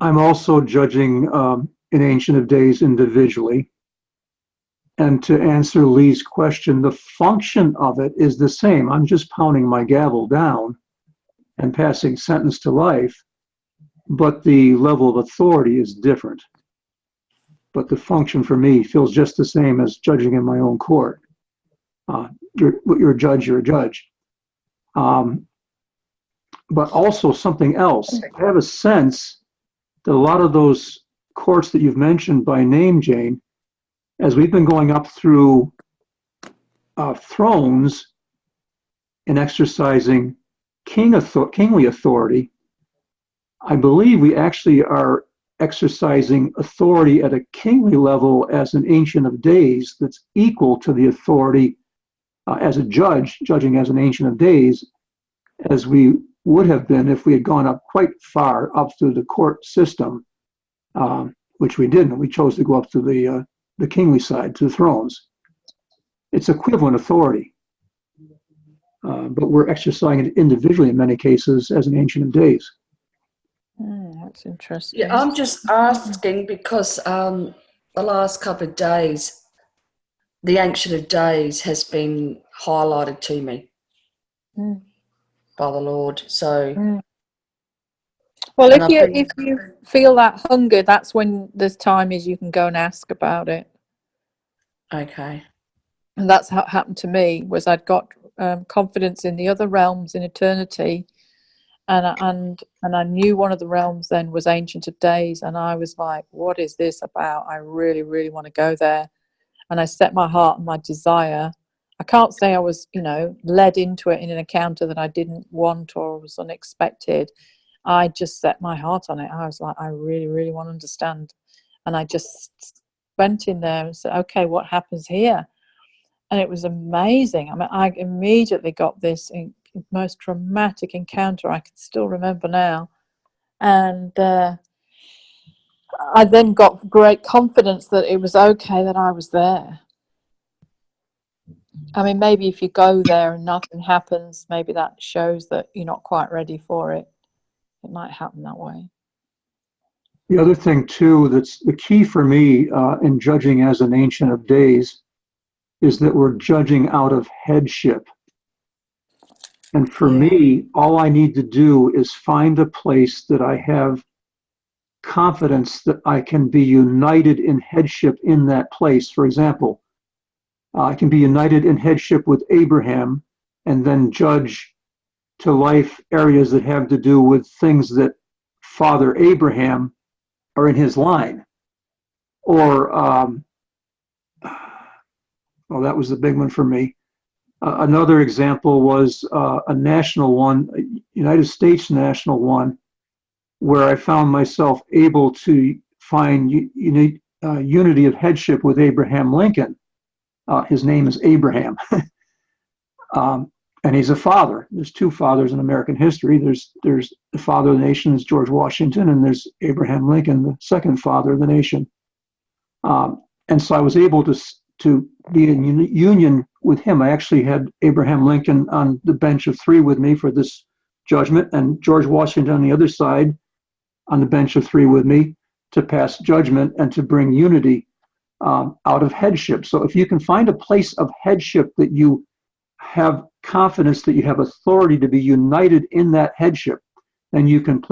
I'm also judging in Ancient of Days individually. And to answer Lee's question, the function of it is the same. I'm just pounding my gavel down and passing sentence to life, but the level of authority is different. But the function for me feels just the same as judging in my own court. You're a judge, you're a judge. But also something else. I have a sense that a lot of those courts that you've mentioned by name, Jane, as we've been going up through thrones and exercising kingly authority, I believe we actually are exercising authority at a kingly level as an Ancient of Days that's equal to the authority as a judge, judging as an Ancient of Days, as we would have been if we had gone up quite far up through the court system, which we didn't. We chose to go up to the kingly side, to the thrones. It's equivalent authority, but we're exercising it individually in many cases as an Ancient of Days. That's interesting. Yeah, I'm just asking because the last couple of days, the Ancient of Days has been highlighted to me by the Lord. So, well, if you feel that hunger, that's when this time is you can go and ask about it. Okay. And that's how it happened to me. Was I'd got confidence in the other realms in eternity. And I knew one of the realms then was Ancient of Days, and I was like, what is this about? I really, really want to go there. And I set my heart and my desire. I can't say I was, led into it in an encounter that I didn't want or was unexpected. I just set my heart on it. I was like, I really, really want to understand. And I just went in there and said, okay, what happens here? And it was amazing. I mean, I immediately got this most dramatic encounter I can still remember now, and I then got great confidence that it was okay that I was there. I mean, maybe if you go there and nothing happens, maybe that shows that you're not quite ready for it. It might happen that way. The other thing too, that's the key for me in judging as an Ancient of Days, is that we're judging out of headship. And for me, all I need to do is find a place that I have confidence that I can be united in headship in that place. For example, I can be united in headship with Abraham and then judge to life areas that have to do with things that Father Abraham are in his line. Or, that was the big one for me. Another example was a national one, a United States national one, where I found myself able to find unity of headship with Abraham Lincoln. His name is Abraham. And and he's a father. There's two fathers in American history. There's the father of the nation is George Washington, and there's Abraham Lincoln, the second father of the nation. And so I was able to be in union with him. I actually had Abraham Lincoln on the bench of three with me for this judgment, and George Washington on the other side on the bench of three with me to pass judgment and to bring unity out of headship. So if you can find a place of headship that you have confidence that you have authority to be united in that headship, then you can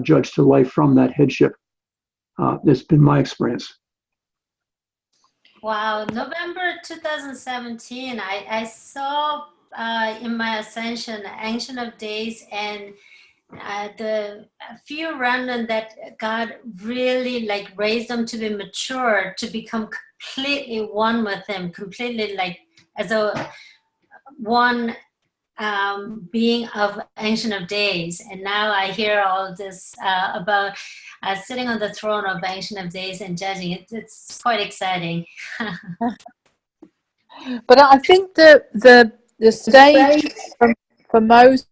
judge to life from that headship. That's been my experience. Wow, November 2017, I saw in my ascension, Ancient of Days, and the few remnant that God really like raised them to be mature, to become completely one with Him, completely like as a one being of Ancient of Days. And now I hear all this about sitting on the throne of Ancient of Days and judging. It's quite exciting. But I think the stage for most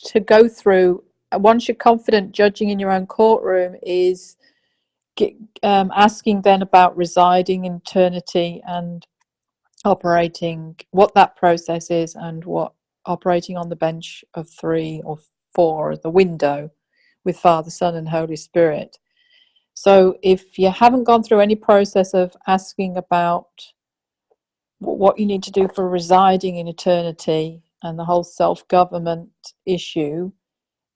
to go through, once you're confident judging in your own courtroom, is asking then about residing in eternity and operating, what that process is, and what operating on the bench of 3 or 4, the window, with Father, Son, and Holy Spirit. So if you haven't gone through any process of asking about what you need to do for residing in eternity and the whole self-government issue,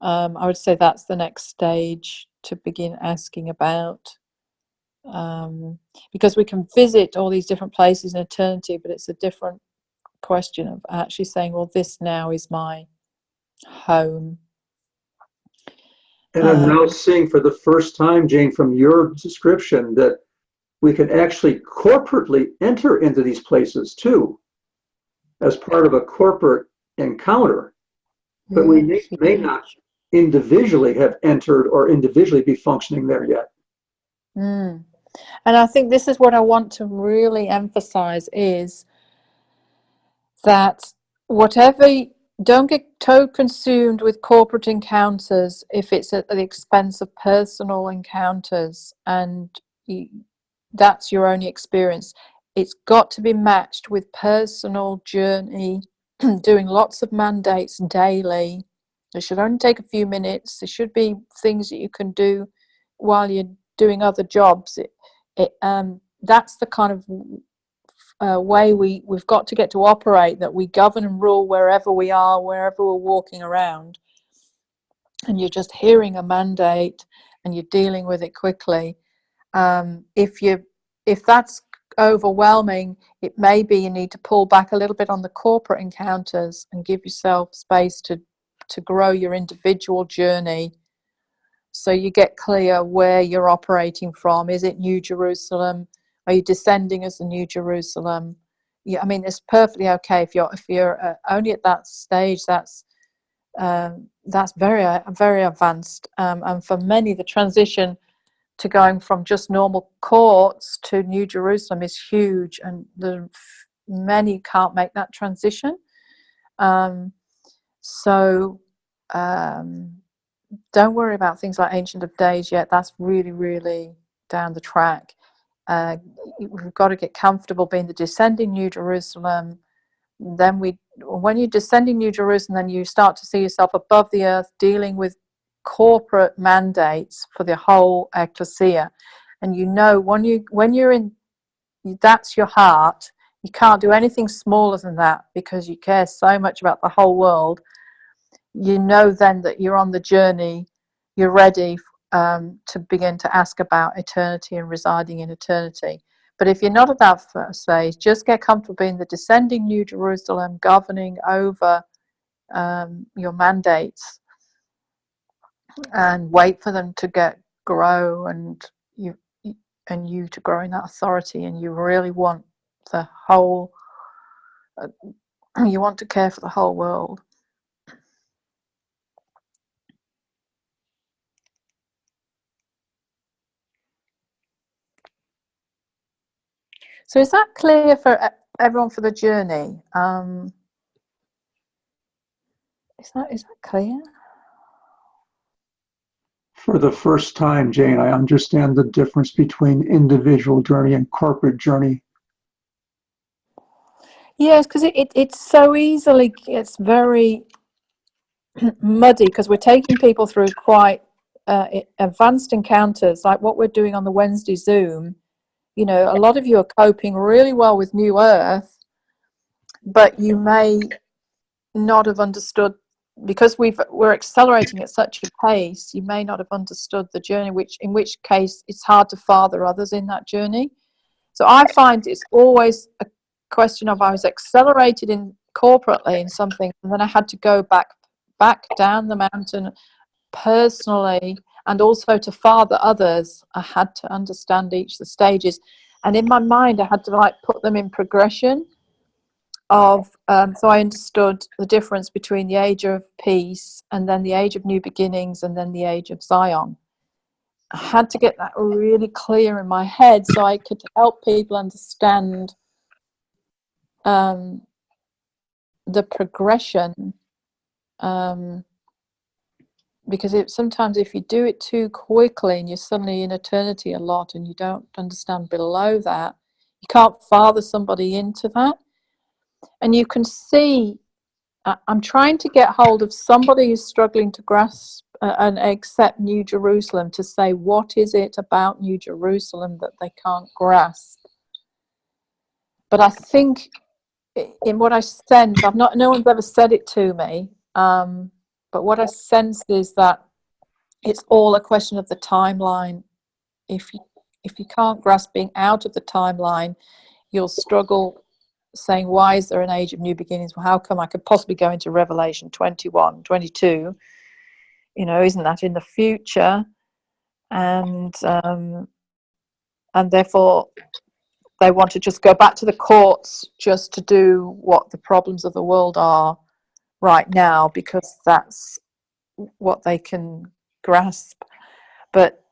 I would say that's the next stage to begin asking about. Because we can visit all these different places in eternity, but it's a different question of actually saying, well, this now is my home. And I'm now seeing for the first time, Jane, from your description, that we can actually corporately enter into these places too, as part of a corporate encounter. But we may not individually have entered or individually be functioning there yet. And I think this is what I want to really emphasize, is that don't get too consumed with corporate encounters if it's at the expense of personal encounters and that's your only experience. It's got to be matched with personal journey, doing lots of mandates daily. It should only take a few minutes. There should be things that you can do while you're doing other jobs. That's the kind of way we've got to get to operate, that we govern and rule wherever we are, wherever we're walking around, and you're just hearing a mandate and you're dealing with it quickly. If that's overwhelming, it may be you need to pull back a little bit on the corporate encounters and give yourself space to grow your individual journey, so you get clear where you're operating from. Is it New Jerusalem? Are you descending as the New Jerusalem? Yeah, I mean, it's perfectly okay if you're only at that stage. That's very very advanced, and for many, the transition to going from just normal courts to New Jerusalem is huge, and many can't make that transition. So don't worry about things like Ancient of Days yet. That's really, really down the track. We've got to get comfortable being the descending New Jerusalem. Then when you're descending New Jerusalem, then you start to see yourself above the earth, dealing with corporate mandates for the whole ecclesia. And when you're in, that's your heart. You can't do anything smaller than that, because you care so much about the whole world. You know then that you're on the journey, you're ready to begin to ask about eternity and residing in eternity. But if you're not at that first stage, just get comfortable being the descending New Jerusalem, governing over your mandates, and wait for them to grow, and you to grow in that authority. And you really want the whole, you want to care for the whole world. So is that clear for everyone for the journey? Is that clear? For the first time, Jane, I understand the difference between individual journey and corporate journey. Yes, because it's so easily, it's very muddy because we're taking people through quite advanced encounters like what we're doing on the Wednesday Zoom. You know, a lot of you are coping really well with New Earth, but you may not have understood, because we're accelerating at such a pace, you may not have understood the journey, in which case it's hard to father others in that journey. So I find it's always a question of, I was accelerated in corporately in something, and then I had to go back down the mountain personally, and also to father others. I had to understand each of the stages, and in my mind I had to like put them in progression of so I understood the difference between the age of peace and then the age of new beginnings and then the age of Zion. I had to get that really clear in my head so I could help people understand the progression, because sometimes if you do it too quickly and you're suddenly in eternity a lot and you don't understand below that, you can't father somebody into that. And you can see, I'm trying to get hold of somebody who's struggling to grasp and accept New Jerusalem, to say, what is it about New Jerusalem that they can't grasp? But I think in what I sense, no one's ever said it to me, but what I sense is that it's all a question of the timeline. If you can't grasp being out of the timeline, you'll struggle saying, why is there an age of new beginnings? Well, how come I could possibly go into Revelation 21, 22? You know, isn't that in the future? And therefore they want to just go back to the courts just to do what the problems of the world are right now, because that's what they can grasp. But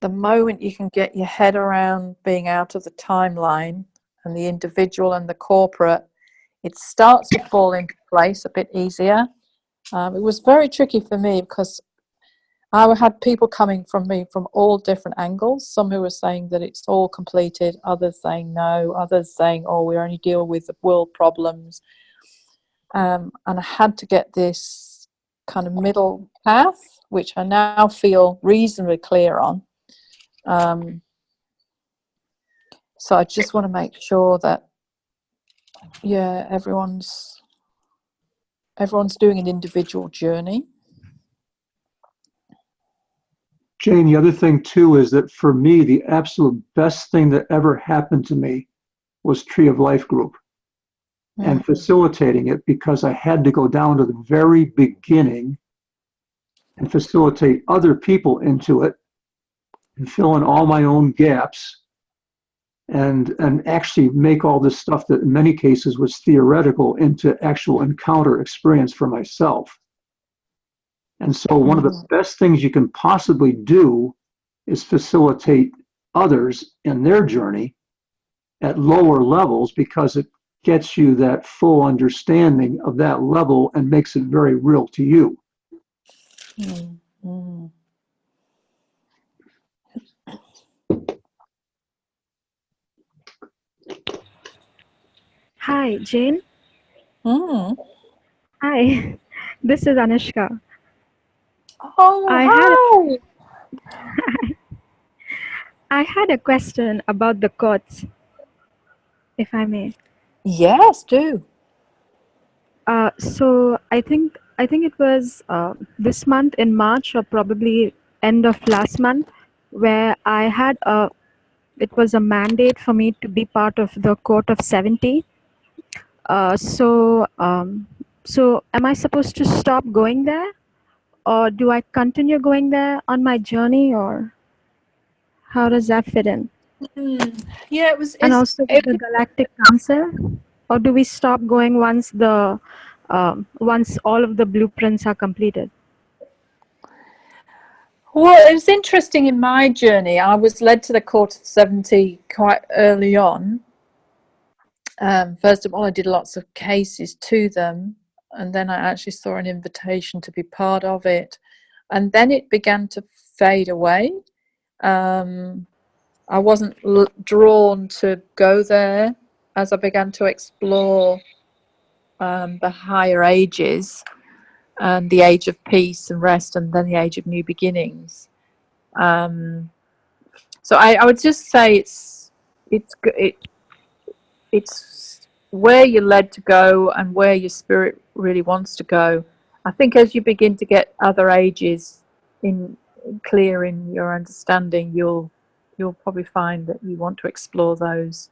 the moment you can get your head around being out of the timeline and the individual and the corporate, it starts to fall into place a bit easier. It was very tricky for me because I had people coming from me from all different angles. Some who were saying that it's all completed, others saying no, others saying, oh, we only deal with the world problems. And I had to get this kind of middle path, which I now feel reasonably clear on. So I just want to make sure that, yeah, everyone's doing an individual journey. Jane, the other thing too is that for me, the absolute best thing that ever happened to me was Tree of Life Group and facilitating it, because I had to go down to the very beginning and facilitate other people into it and fill in all my own gaps and actually make all this stuff that in many cases was theoretical into actual encounter experience for myself. And so one of the best things you can possibly do is facilitate others in their journey at lower levels, because it gets you that full understanding of that level and makes it very real to you. Hi, Jane. Mm. Hi, this is Anushka. Oh, hi. I had a question about the courts, if I may. Yes, do. So I think it was this month in March, or probably end of last month, where I had it was a mandate for me to be part of the Court of 70. So am I supposed to stop going there, or do I continue going there on my journey, or how does that fit in? Yeah, it was. And also with the Galactic Council, or do we stop going once once all of the blueprints are completed? Well, it was interesting in my journey. I was led to the Court of 70 quite early on. First of all, I did lots of cases to them. and then I actually saw an invitation to be part of it, and then it began to fade away. I wasn't drawn to go there as I began to explore the higher ages and the age of peace and rest, and then the age of new beginnings. So I would just say it's where you're led to go and where your spirit really wants to go. I think as you begin to get other ages clear in your understanding, you'll probably find that you want to explore those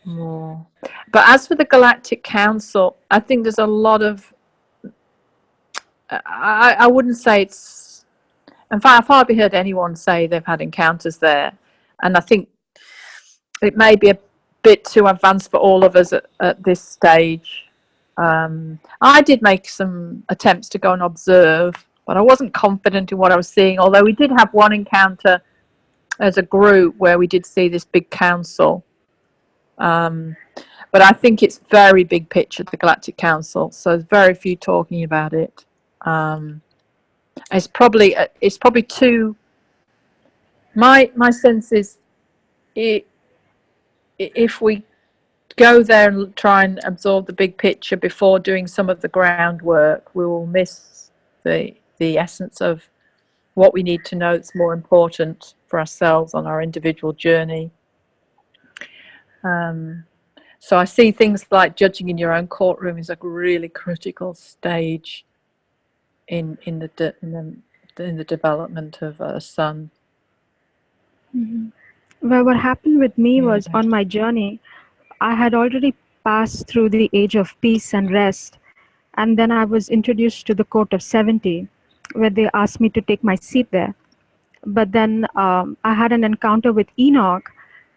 more. But as for the Galactic Council, I think there's a lot of I wouldn't say it's, in fact, I've hardly heard anyone say they've had encounters there, and I think it may be a bit too advanced for all of us at this stage. I did make some attempts to go and observe, but I wasn't confident in what I was seeing, although we did have one encounter as a group where we did see this big council. But I think it's very big picture, the Galactic Council, so there's very few talking about it. It's probably too. My sense is, if we go there and try and absorb the big picture before doing some of the groundwork, we will miss the essence of what we need to know that's more important for ourselves on our individual journey. So I see things like judging in your own courtroom is a really critical stage in the development of a son. Mhm. Well, what happened with me was on my journey, I had already passed through the age of peace and rest. And then I was introduced to the court of 70, where they asked me to take my seat there. But then I had an encounter with Enoch,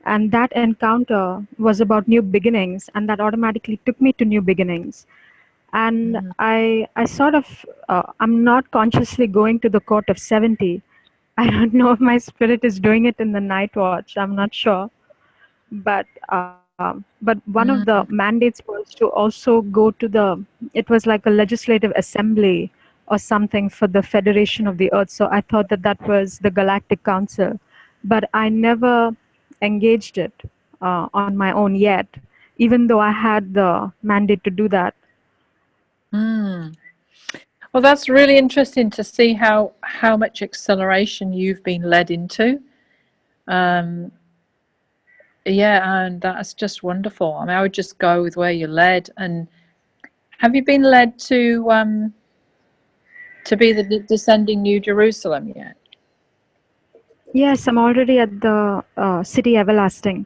and that encounter was about new beginnings, and that automatically took me to new beginnings. And I sort of, I'm not consciously going to the court of 70. I don't know if my spirit is doing it in the night watch. I'm not sure. But one of the mandates was to also go to it was like a legislative assembly or something for the Federation of the Earth. So I thought that was the Galactic Council. But I never engaged it on my own yet, even though I had the mandate to do that. Well, that's really interesting to see how much acceleration you've been led into. Yeah, and that's just wonderful. I mean, I would just go with where you're led. And have you been led to be the descending New Jerusalem yet? Yes, I'm already at the city everlasting.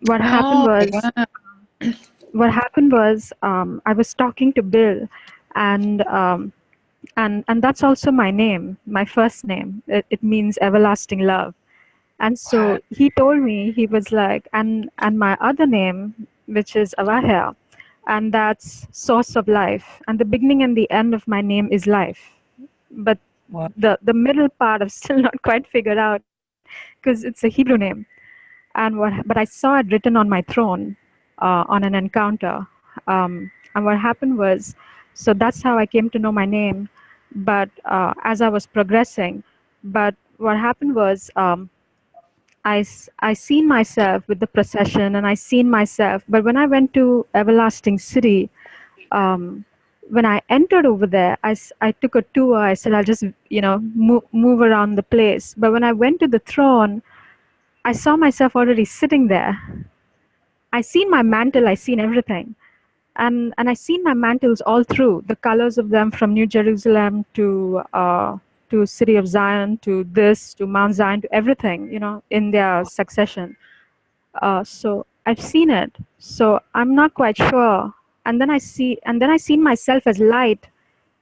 What happened was I was talking to Bill, and that's also my name, my first name. It means everlasting love. And so he told me, he was like, and my other name, which is Avahel, and that's source of life. And the beginning and the end of my name is life. But the middle part I've still not quite figured out, because it's a Hebrew name. But I saw it written on my throne on an encounter. And what happened was, so that's how I came to know my name. But as I was progressing, but what happened was, I seen myself with the procession, and I seen myself. But when I went to Everlasting City, when I entered over there, I took a tour. I said, I'll just, move around the place. But when I went to the throne, I saw myself already sitting there. I seen my mantle, I seen everything. And I seen my mantles all through, the colors of them, from New Jerusalem to City of Zion, to Mount Zion, to everything, in their succession. So I've seen it. So I'm not quite sure. And then I seen myself as light.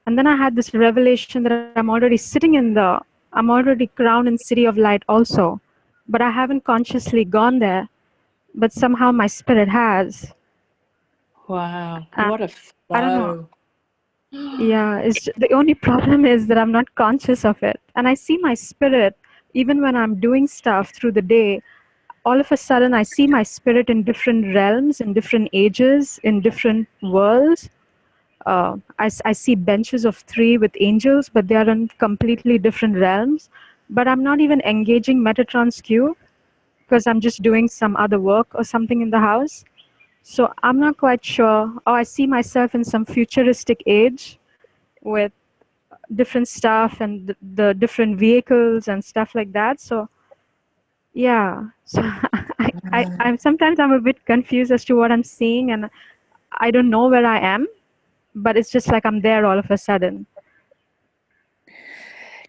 And then I had this revelation that I'm already crowned in City of Light also. But I haven't consciously gone there, but somehow my spirit has. Wow, what a flow. I don't know. Yeah, the only problem is that I'm not conscious of it. And I see my spirit, even when I'm doing stuff through the day, all of a sudden I see my spirit in different realms, in different ages, in different worlds. I see benches of 3 with angels, but they are in completely different realms. But I'm not even engaging Metatron's Q because I'm just doing some other work or something in the house. So I'm not quite sure. Oh, I see myself in some futuristic age with different stuff and the different vehicles and stuff like that. So yeah, so I'm sometimes I'm a bit confused as to what I'm seeing, and I don't know where I am, but it's just like I'm there all of a sudden.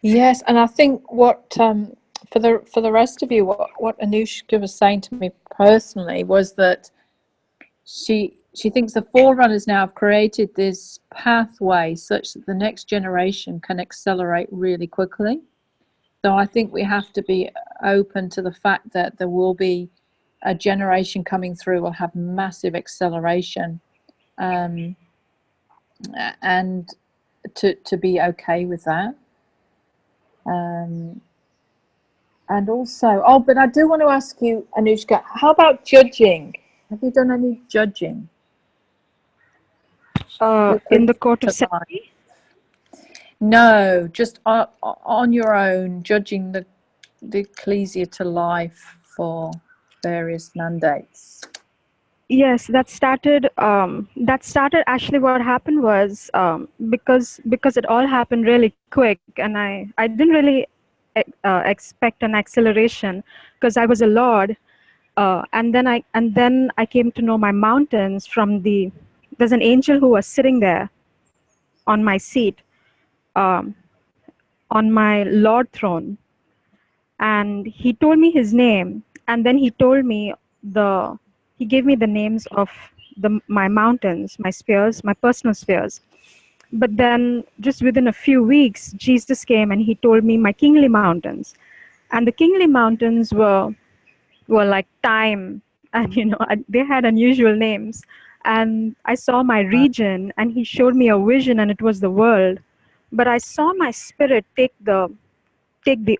Yes, and I think what for the rest of you, what Anushka was saying to me personally was that she thinks the Forerunners now have created this pathway such that the next generation can accelerate really quickly. So I think we have to be open to the fact that there will be a generation coming through will have massive acceleration, and to be okay with that. And also, oh, but I do want to ask you, Anushka, how about judging? Have you done any judging? In the court of ceremony? No, just on your own, judging the ecclesia to life for various mandates. Yes, that started. Actually, what happened was because it all happened really quick, and I didn't really expect an acceleration because I was a lord, and then I came to know my mountains from there's an angel who was sitting there on my seat, on my lord throne, and he told me his name, and then he told me he gave me the names of my mountains, my spheres, my personal spheres. But then just within a few weeks, Jesus came and he told me my kingly mountains. And the kingly mountains were like time, and they had unusual names. And I saw my region, and he showed me a vision, and it was the world. But I saw my spirit take the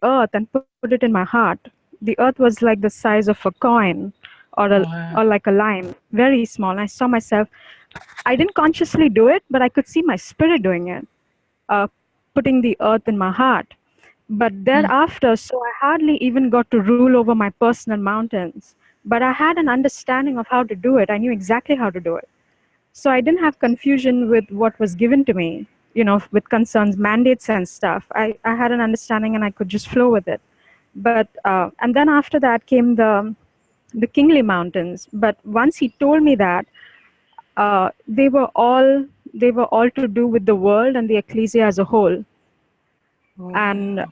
earth and put it in my heart. The earth was like the size of a coin or like a lime, very small. I saw myself. I didn't consciously do it, but I could see my spirit doing it, putting the earth in my heart. But thereafter, so I hardly even got to rule over my personal mountains. But I had an understanding of how to do it. I knew exactly how to do it. So I didn't have confusion with what was given to me, with concerns, mandates and stuff. I had an understanding and I could just flow with it. But, and then after that came the kingly mountains. But once he told me that, they were all to do with the world and the ecclesia as a whole. And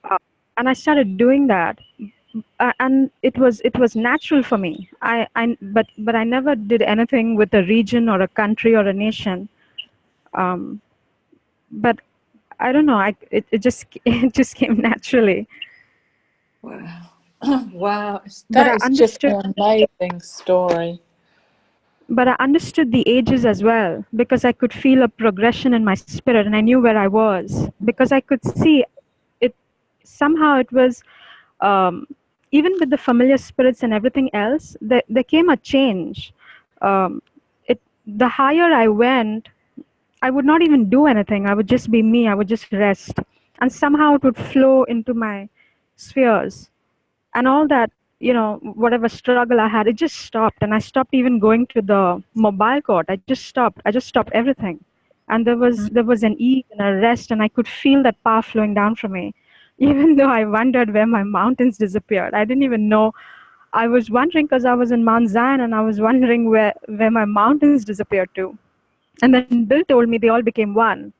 I started doing that, and it was natural for me. But I never did anything with a region or a country or a nation. But I don't know. It just came naturally. Wow. Wow, that is just an amazing story. But I understood the ages as well, because I could feel a progression in my spirit, and I knew where I was, because I could see it. Somehow it was, even with the familiar spirits and everything else, there came a change. The higher I went, I would not even do anything. I would just be me. I would just rest. And somehow it would flow into my spheres. And all that, whatever struggle I had, it just stopped. And I stopped even going to the mobile court. I just stopped everything. And there was an ease and a rest, and I could feel that power flowing down from me. Even though I wondered where my mountains disappeared. I didn't even know. I was wondering because I was in Mount Zion, and I was wondering where my mountains disappeared to. And then Bill told me they all became one.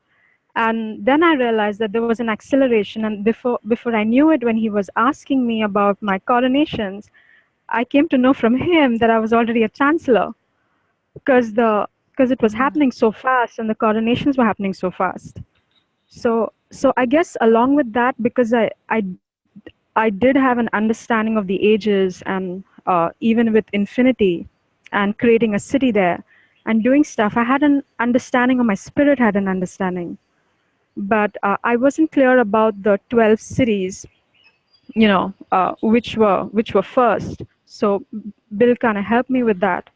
And then I realized that there was an acceleration. And before I knew it, when he was asking me about my coronations, I came to know from him that I was already a chancellor, because it was happening so fast, and the coronations were happening so fast. So I guess along with that, because I did have an understanding of the ages, and even with infinity and creating a city there and doing stuff, I had an understanding, or my spirit had an understanding. But I wasn't clear about the 12 cities, which were first. So Bill kind of helped me with that.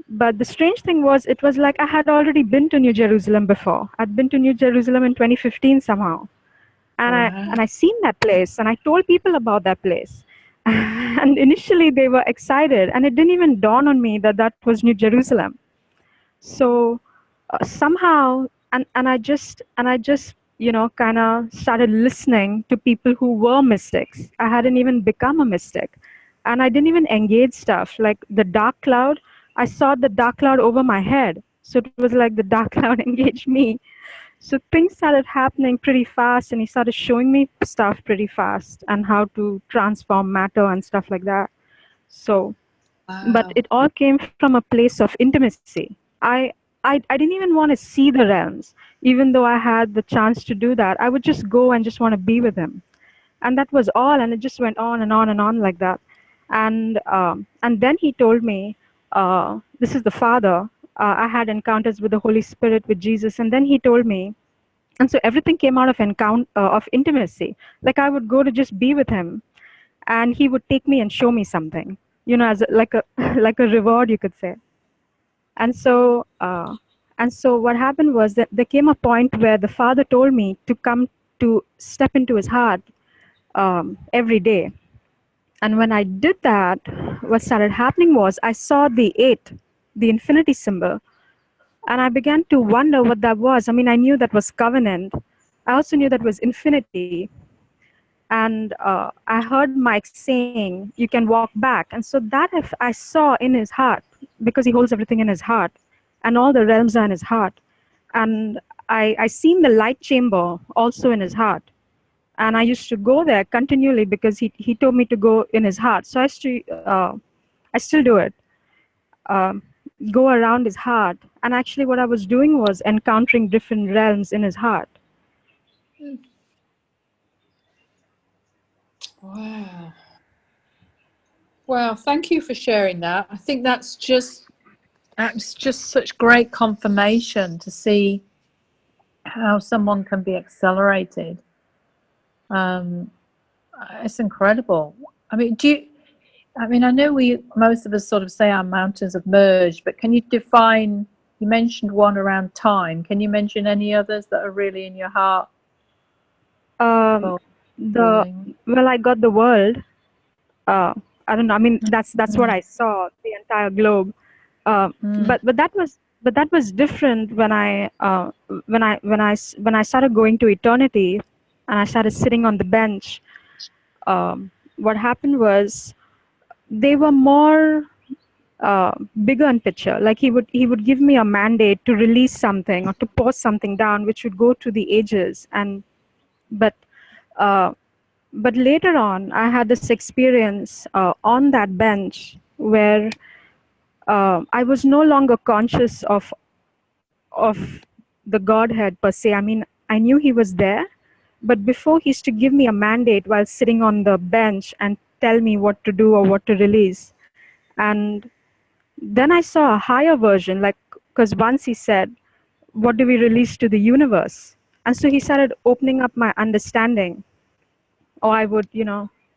But the strange thing was, it was like I had already been to New Jerusalem before. I'd been to New Jerusalem in 2015 somehow. And I seen that place, and I told people about that place. And initially they were excited, and it didn't even dawn on me that that was New Jerusalem. So somehow, and I just kind of started listening to people who were mystics. I hadn't even become a mystic, and I didn't even engage stuff like the dark cloud. I saw the dark cloud over my head, so it was like the dark cloud engaged me. So things started happening pretty fast, and he started showing me stuff pretty fast and how to transform matter and stuff like that. So, but it all came from a place of intimacy. I didn't even want to see the realms, even though I had the chance to do that. I would just go and just want to be with him, and that was all. And it just went on and on and on like that. And then he told me, "This is the Father." I had encounters with the Holy Spirit, with Jesus, and then he told me, and so everything came out of of intimacy. Like I would go to just be with him, and he would take me and show me something, as like a like a reward, you could say. And so what happened was that there came a point where the Father told me to come to step into his heart every day. And when I did that, what started happening was I saw the 8, the infinity symbol, and I began to wonder what that was. I mean, I knew that was covenant. I also knew that was infinity. And I heard Mike saying, "You can walk back." And so that I saw in his heart, because he holds everything in his heart, and all the realms are in his heart. And I seen the light chamber also in his heart. And I used to go there continually because he told me to go in his heart. So I still do it. Go around his heart. And actually what I was doing was encountering different realms in his heart. Wow. Wow, thank you for sharing that. I think that's just such great confirmation to see how someone can be accelerated. It's incredible. I mean, I know most of us sort of say our mountains have merged, but can you define, you mentioned one around time. Can you mention any others that are really in your heart? Well, I got the world. I don't know. I mean, that's what I saw, the entire globe. But that was different when I started going to eternity, and I started sitting on the bench. What happened was they were more bigger in picture. Like he would give me a mandate to release something or to pour something down, which would go to the ages. But later on, I had this experience on that bench where I was no longer conscious of the Godhead per se. I mean, I knew he was there, but before he used to give me a mandate while sitting on the bench and tell me what to do or what to release. And then I saw a higher version, like, because once he said, "What do we release to the universe?" And so he started opening up my understanding. Or I would,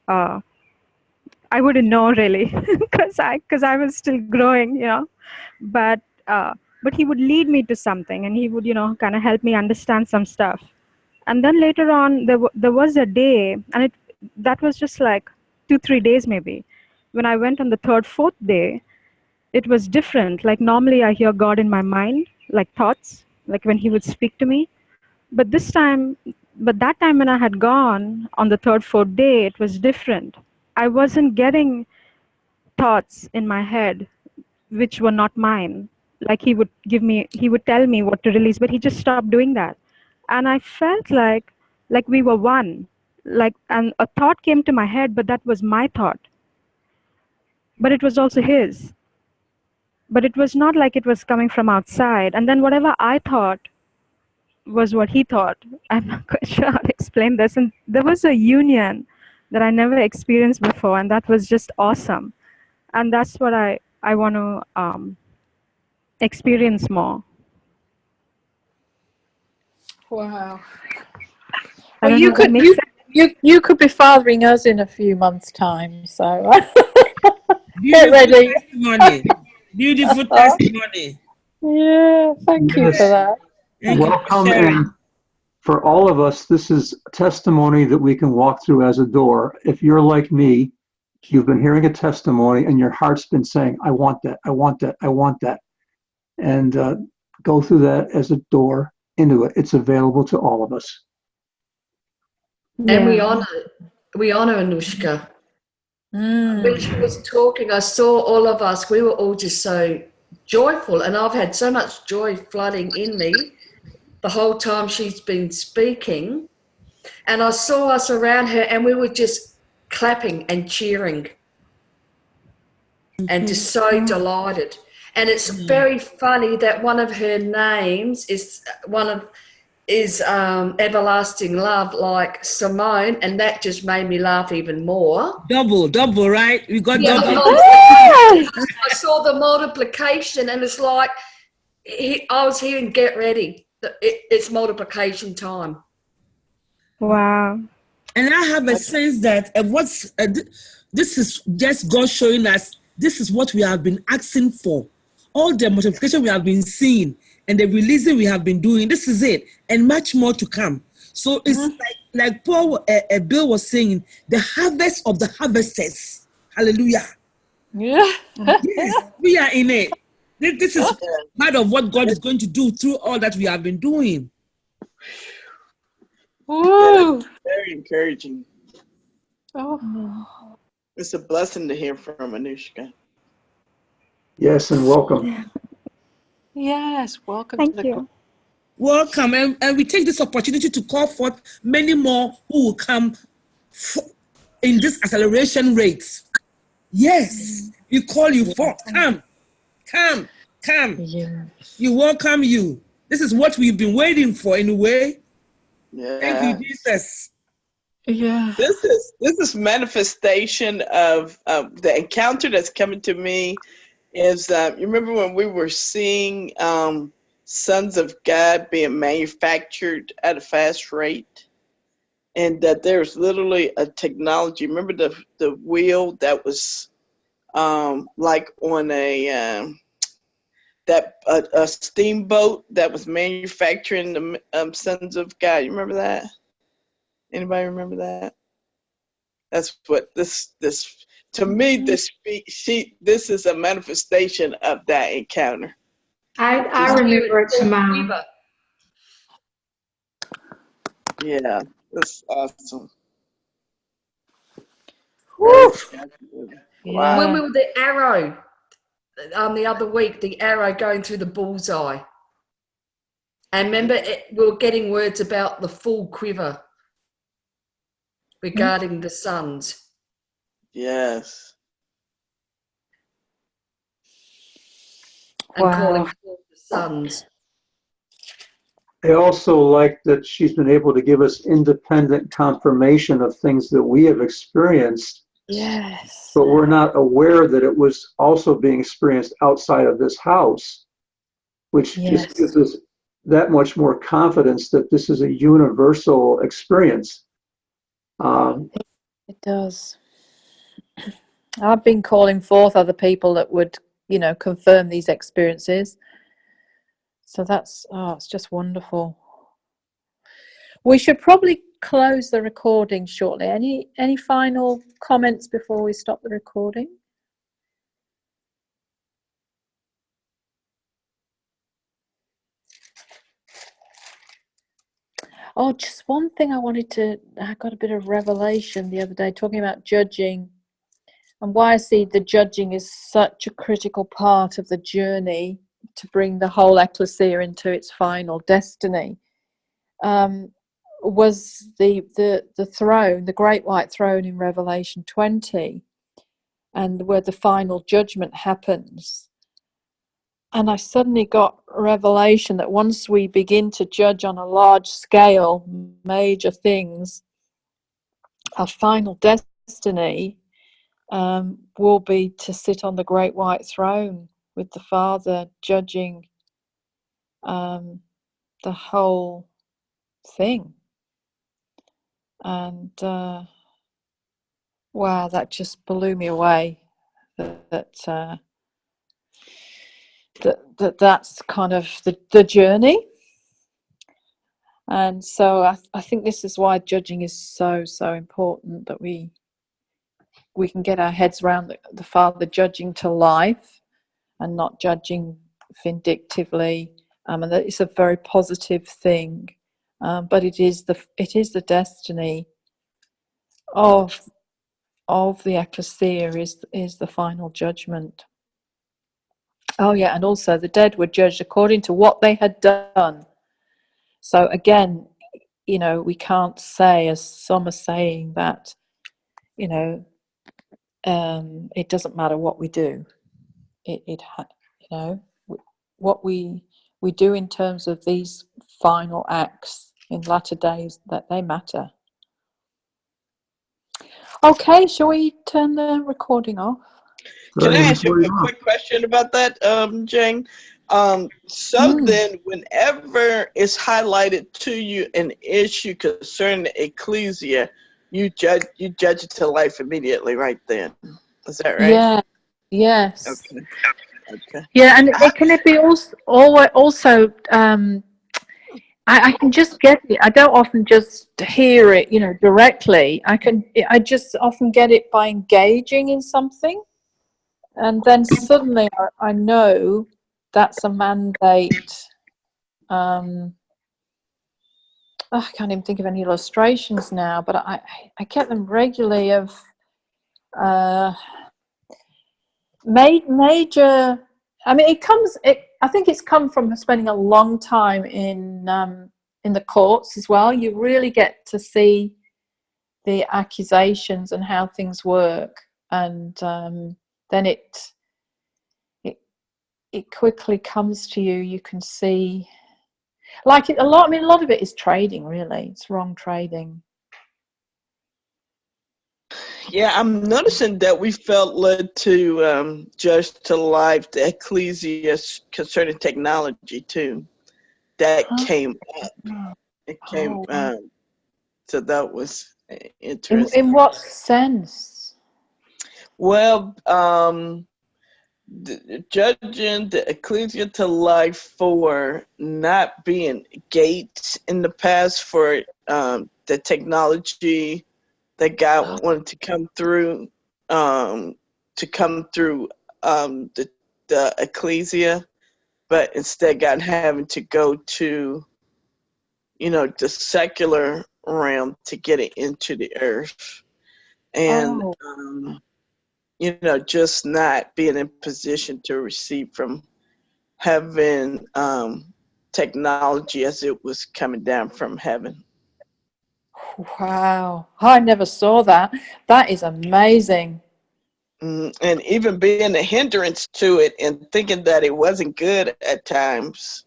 I wouldn't know really, because I was still growing, but he would lead me to something, and he would, kind of help me understand some stuff. And then later on, there was a day, and that was just like 2-3 days maybe. When I went on the 3rd, 4th day, it was different. Like normally I hear God in my mind, like thoughts, like when he would speak to me. But that time when I had gone on the 3rd, 4th day, it was different. I wasn't getting thoughts in my head which were not mine. Like he would tell me what to release, but he just stopped doing that. And I felt like we were one. And a thought came to my head, but that was my thought. But it was also his. But it was not like it was coming from outside. And then whatever I thought was what he thought. I'm not quite sure how to explain this. And there was a union that I never experienced before, and that was just awesome. And that's what I want to experience more. Wow. Well, you could be fathering us in a few months' time, so Get ready. Testimony. Beautiful testimony. Yeah, thank you Yes. for that. Thank you for Welcome, sharing. and for all of us, this is a testimony that we can walk through as a door. If you're like me, you've been hearing a testimony and your heart's been saying, I want that, I want that, I want that. And go through that as a door into it. It's available to all of us. And we Yeah. honor Anushka. Mm. When she was talking, I saw all of us, we were all just so joyful. And I've had so much joy flooding in me the whole time she's been speaking. And I saw us around her and we were just clapping and cheering and just so delighted. And it's very funny that one of her names is Everlasting Love, like Simone, and that just made me laugh even more. Double, right? We got Yeah, double. I saw the multiplication, and it's like I was hearing "Get ready." It's multiplication time. Wow. And I have a sense that this is just God showing us this is what we have been asking for. All the multiplication we have been seeing and the releasing we have been doing, this is it, and much more to come. So it's like Paul, Bill was saying, the harvest of the harvesters. Hallelujah. Yeah. Yes, we are in it. This is part of what God is going to do through all that we have been doing. Woo. Very encouraging. Oh. It's a blessing to hear from Anushka. Yes, and welcome. Yes, welcome Thank to the you. Welcome, and we take this opportunity to call forth many more who will come in this acceleration rate. Yes, we call you forth. Come. Yeah. You welcome you. This is what we've been waiting for anyway. Yeah. Thank you, Jesus. Yeah. This is manifestation of the encounter that's coming to me is you remember when we were seeing sons of God being manufactured at a fast rate, and that there's literally a technology. Remember the wheel that was like on a steamboat that was manufacturing the sons of God. You remember that? Anybody remember that? That's what this to me this is a manifestation of that encounter. I remember it, Simone. Yeah, that's awesome. Woo. Wow. When we were the arrow the other week, the arrow going through the bullseye. And remember, we were getting words about the full quiver regarding the sons. Yes. And Wow. calling forth the sons. I also like that she's been able to give us independent confirmation of things that we have experienced, Yes. but we're not aware that it was also being experienced outside of this house, which just gives us that much more confidence that this is a universal experience. It does. I've been calling forth other people that would, confirm these experiences. So that's, it's just wonderful. We should probably close the recording shortly. Any final comments before we stop the recording? Oh, just one thing I got a bit of revelation the other day talking about judging and why I see the judging is such a critical part of the journey to bring the whole ecclesia into its final destiny. Was the throne, the great white throne in Revelation 20, and where the final judgment happens. And I suddenly got revelation that once we begin to judge on a large scale, major things, our final destiny will be to sit on the great white throne with the Father judging the whole thing. And wow, that just blew me away. that's kind of the journey. And so I think this is why judging is so important, that we can get our heads around the Father judging to life and not judging vindictively, and that it's a very positive thing, but it is the destiny of the ecclesia is the final judgment. Oh yeah, and also the dead were judged according to what they had done. So again, we can't say, as some are saying, that it doesn't matter what we do. What we do in terms of these final acts in latter days, that they matter. Okay, shall we turn the recording off? Can I ask you a quick question about that, Jane? Then whenever it's highlighted to you an issue concerning the ecclesia, you judge it to life immediately right then. Is that right? Yeah. Yes. Okay. Yeah, and can it be also I can just get it. I don't often just hear it, directly. I just often get it by engaging in something, and then suddenly I know that's a mandate. I can't even think of any illustrations now, but I get them regularly of major. I mean, I think it's come from spending a long time in the courts as well. You really get to see the accusations and how things work, and then it quickly comes to you. You can see, like a lot. I mean, a lot of it is trading. Really, it's wrong trading. Yeah, I'm noticing that we felt led to judge to life the ecclesia concerning technology too. That came up. It came. So that was interesting. In what sense? Well, judging the ecclesia to life for not being gates in the past for the technology that God wanted to come through, the ecclesia, but instead God having to go to, the secular realm to get it into the earth. And, just not being in position to receive from heaven technology as it was coming down from heaven. Wow, I never saw that. That is amazing. And even being a hindrance to it and thinking that it wasn't good at times.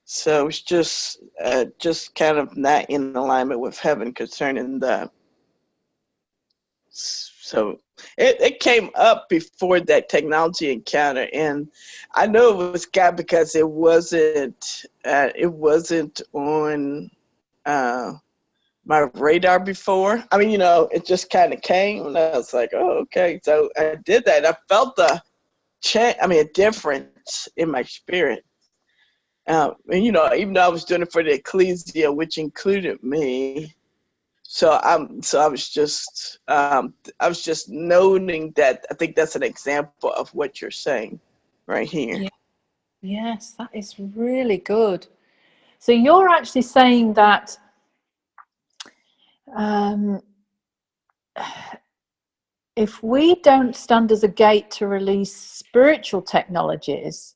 So it's just kind of not in alignment with heaven concerning that. So it came up before that technology encounter, and I know it was God because it wasn't on my radar before. I mean, it just kind of came, and I was like, oh, okay. So I did that. I felt a difference in my spirit. And even though I was doing it for the ecclesia, which included me. So I was just noting that. I think that's an example of what you're saying right here. Yeah. Yes, that is really good. So you're actually saying that if we don't stand as a gate to release spiritual technologies,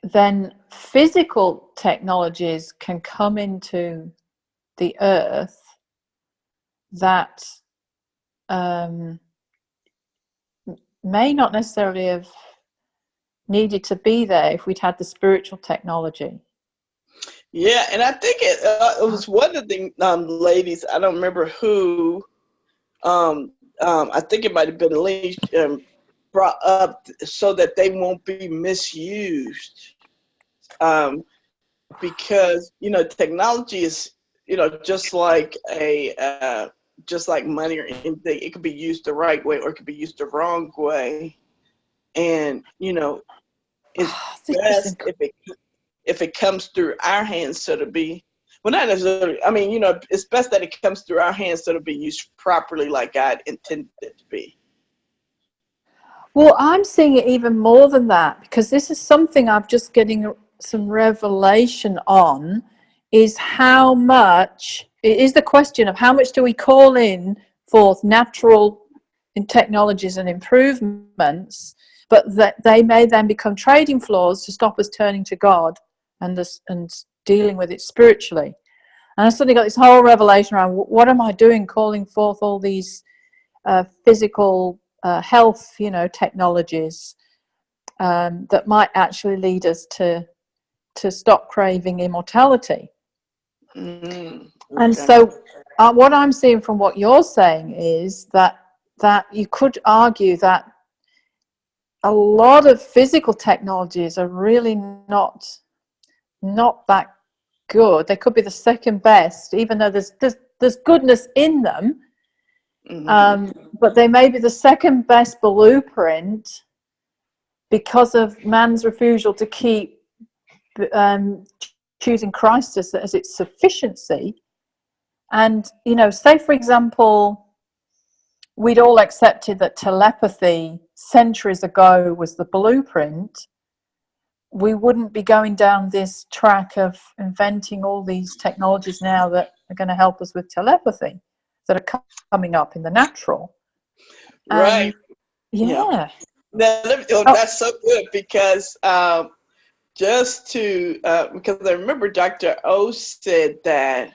then physical technologies can come into the earth that may not necessarily have needed to be there if we'd had the spiritual technology. Yeah, and I think it was one of the ladies, I don't remember who, I think it might have been Lee, brought up so that they won't be misused. Because, technology is, just like a just like money or anything, it could be used the right way or it could be used the wrong way. And, you know, it's best if it comes through our hands, so to be, well, not necessarily, I mean, you know, it's best that it comes through our hands so to be used properly like God intended it to be. Well, I'm seeing it even more than that, because this is something I'm just getting some revelation on, is how much, it is the question of how much do we call in forth natural technologies and improvements, but that they may then become trading floors to stop us turning to God and dealing with it spiritually. And I suddenly got this whole revelation around, what am I doing calling forth all these physical health, you know, technologies that might actually lead us to stop craving immortality. Okay. And so what I'm seeing from what you're saying is that you could argue that a lot of physical technologies are really not that good. They could be the second best, even though there's goodness in them. But they may be the second best blueprint because of man's refusal to keep choosing Christ as its sufficiency. And, you know, say, for example, we'd all accepted that telepathy centuries ago was the blueprint. We wouldn't be going down this track of inventing all these technologies now that are going to help us with telepathy that are coming up in the natural. Right. Yeah. Now, that's so good because because I remember Dr. O said that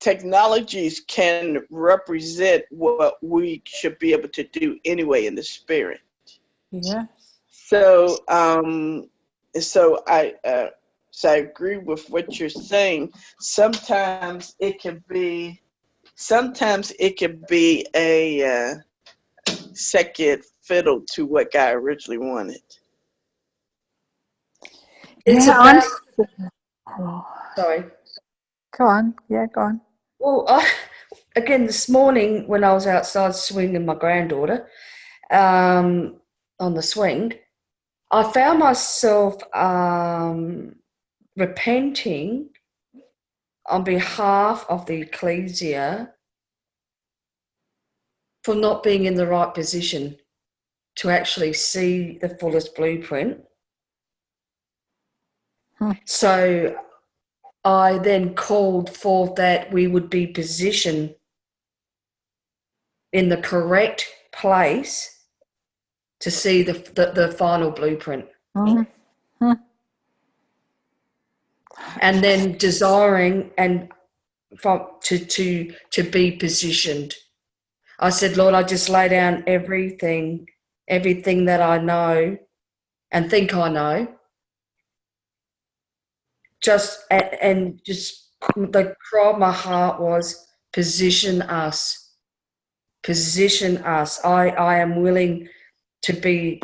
technologies can represent what we should be able to do anyway in the spirit. Yeah. So I agree with what you're saying. Sometimes it can be a second fiddle to what God originally wanted. It's Yeah, sorry. Go on. Yeah, go on. Well, again, this morning when I was outside swinging my granddaughter on the swing, I found myself repenting on behalf of the ecclesia for not being in the right position to actually see the fullest blueprint. So I then called forth that we would be positioned in the correct place to see the final blueprint. And then desiring and to be positioned. I said, Lord, I just lay down everything that I know and think I know. Just the cry of my heart was, position us. I am willing to be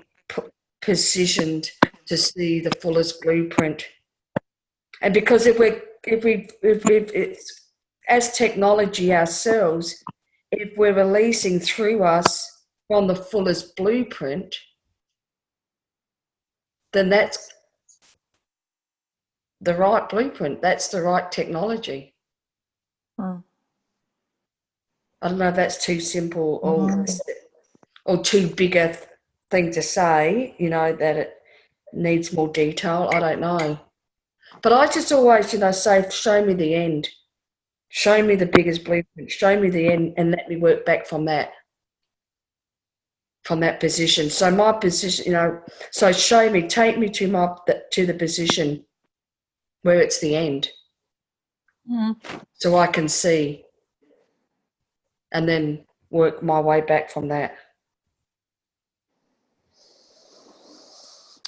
positioned to see the fullest blueprint. And because if it's as technology ourselves, if we're releasing through us from the fullest blueprint, then that's the right blueprint. That's the right technology. I don't know if that's too simple or too big a thing to say, you know, that it needs more detail. I don't know. But I just always, you know, say, show me the end. Show me the biggest blueprint. Show me the end and let me work back from that position. So my position, you know, so show me, take me to the position where it's the end. So I can see and then work my way back from that.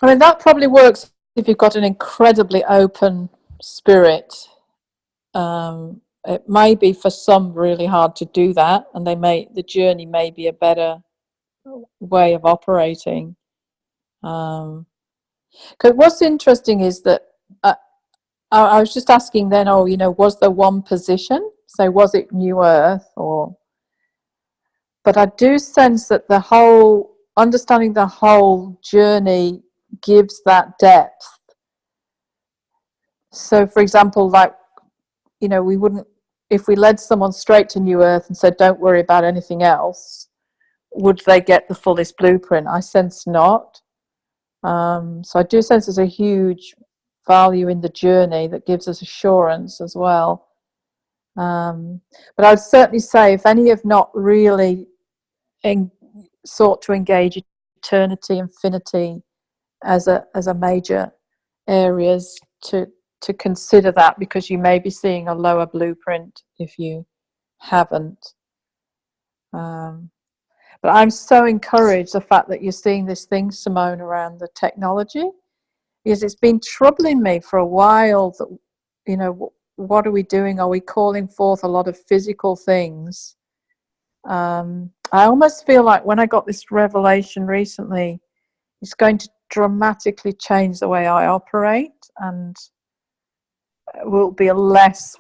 I mean, that probably works if you've got an incredibly open spirit. It may be for some really hard to do that, and the journey may be a better way of operating. Because what's interesting is that I was just asking then, was there one position? say, was it New Earth or? But I do sense that the whole understanding the whole journey gives that depth. So, for example, like, you know, we wouldn't, if we led someone straight to New Earth and said, don't worry about anything else, would they get the fullest blueprint? I sense not. So I do sense there's a huge value in the journey that gives us assurance as well. But I would certainly say if any have not really sought to engage eternity, infinity as a major areas, to consider that, because you may be seeing a lower blueprint if you haven't. But I'm so encouraged the fact that you're seeing this thing, Simone, around the technology, because it's been troubling me for a while that, you know, what are we doing? Are we calling forth a lot of physical things? I almost feel like when I got this revelation recently, it's going to dramatically change the way I operate, and will be less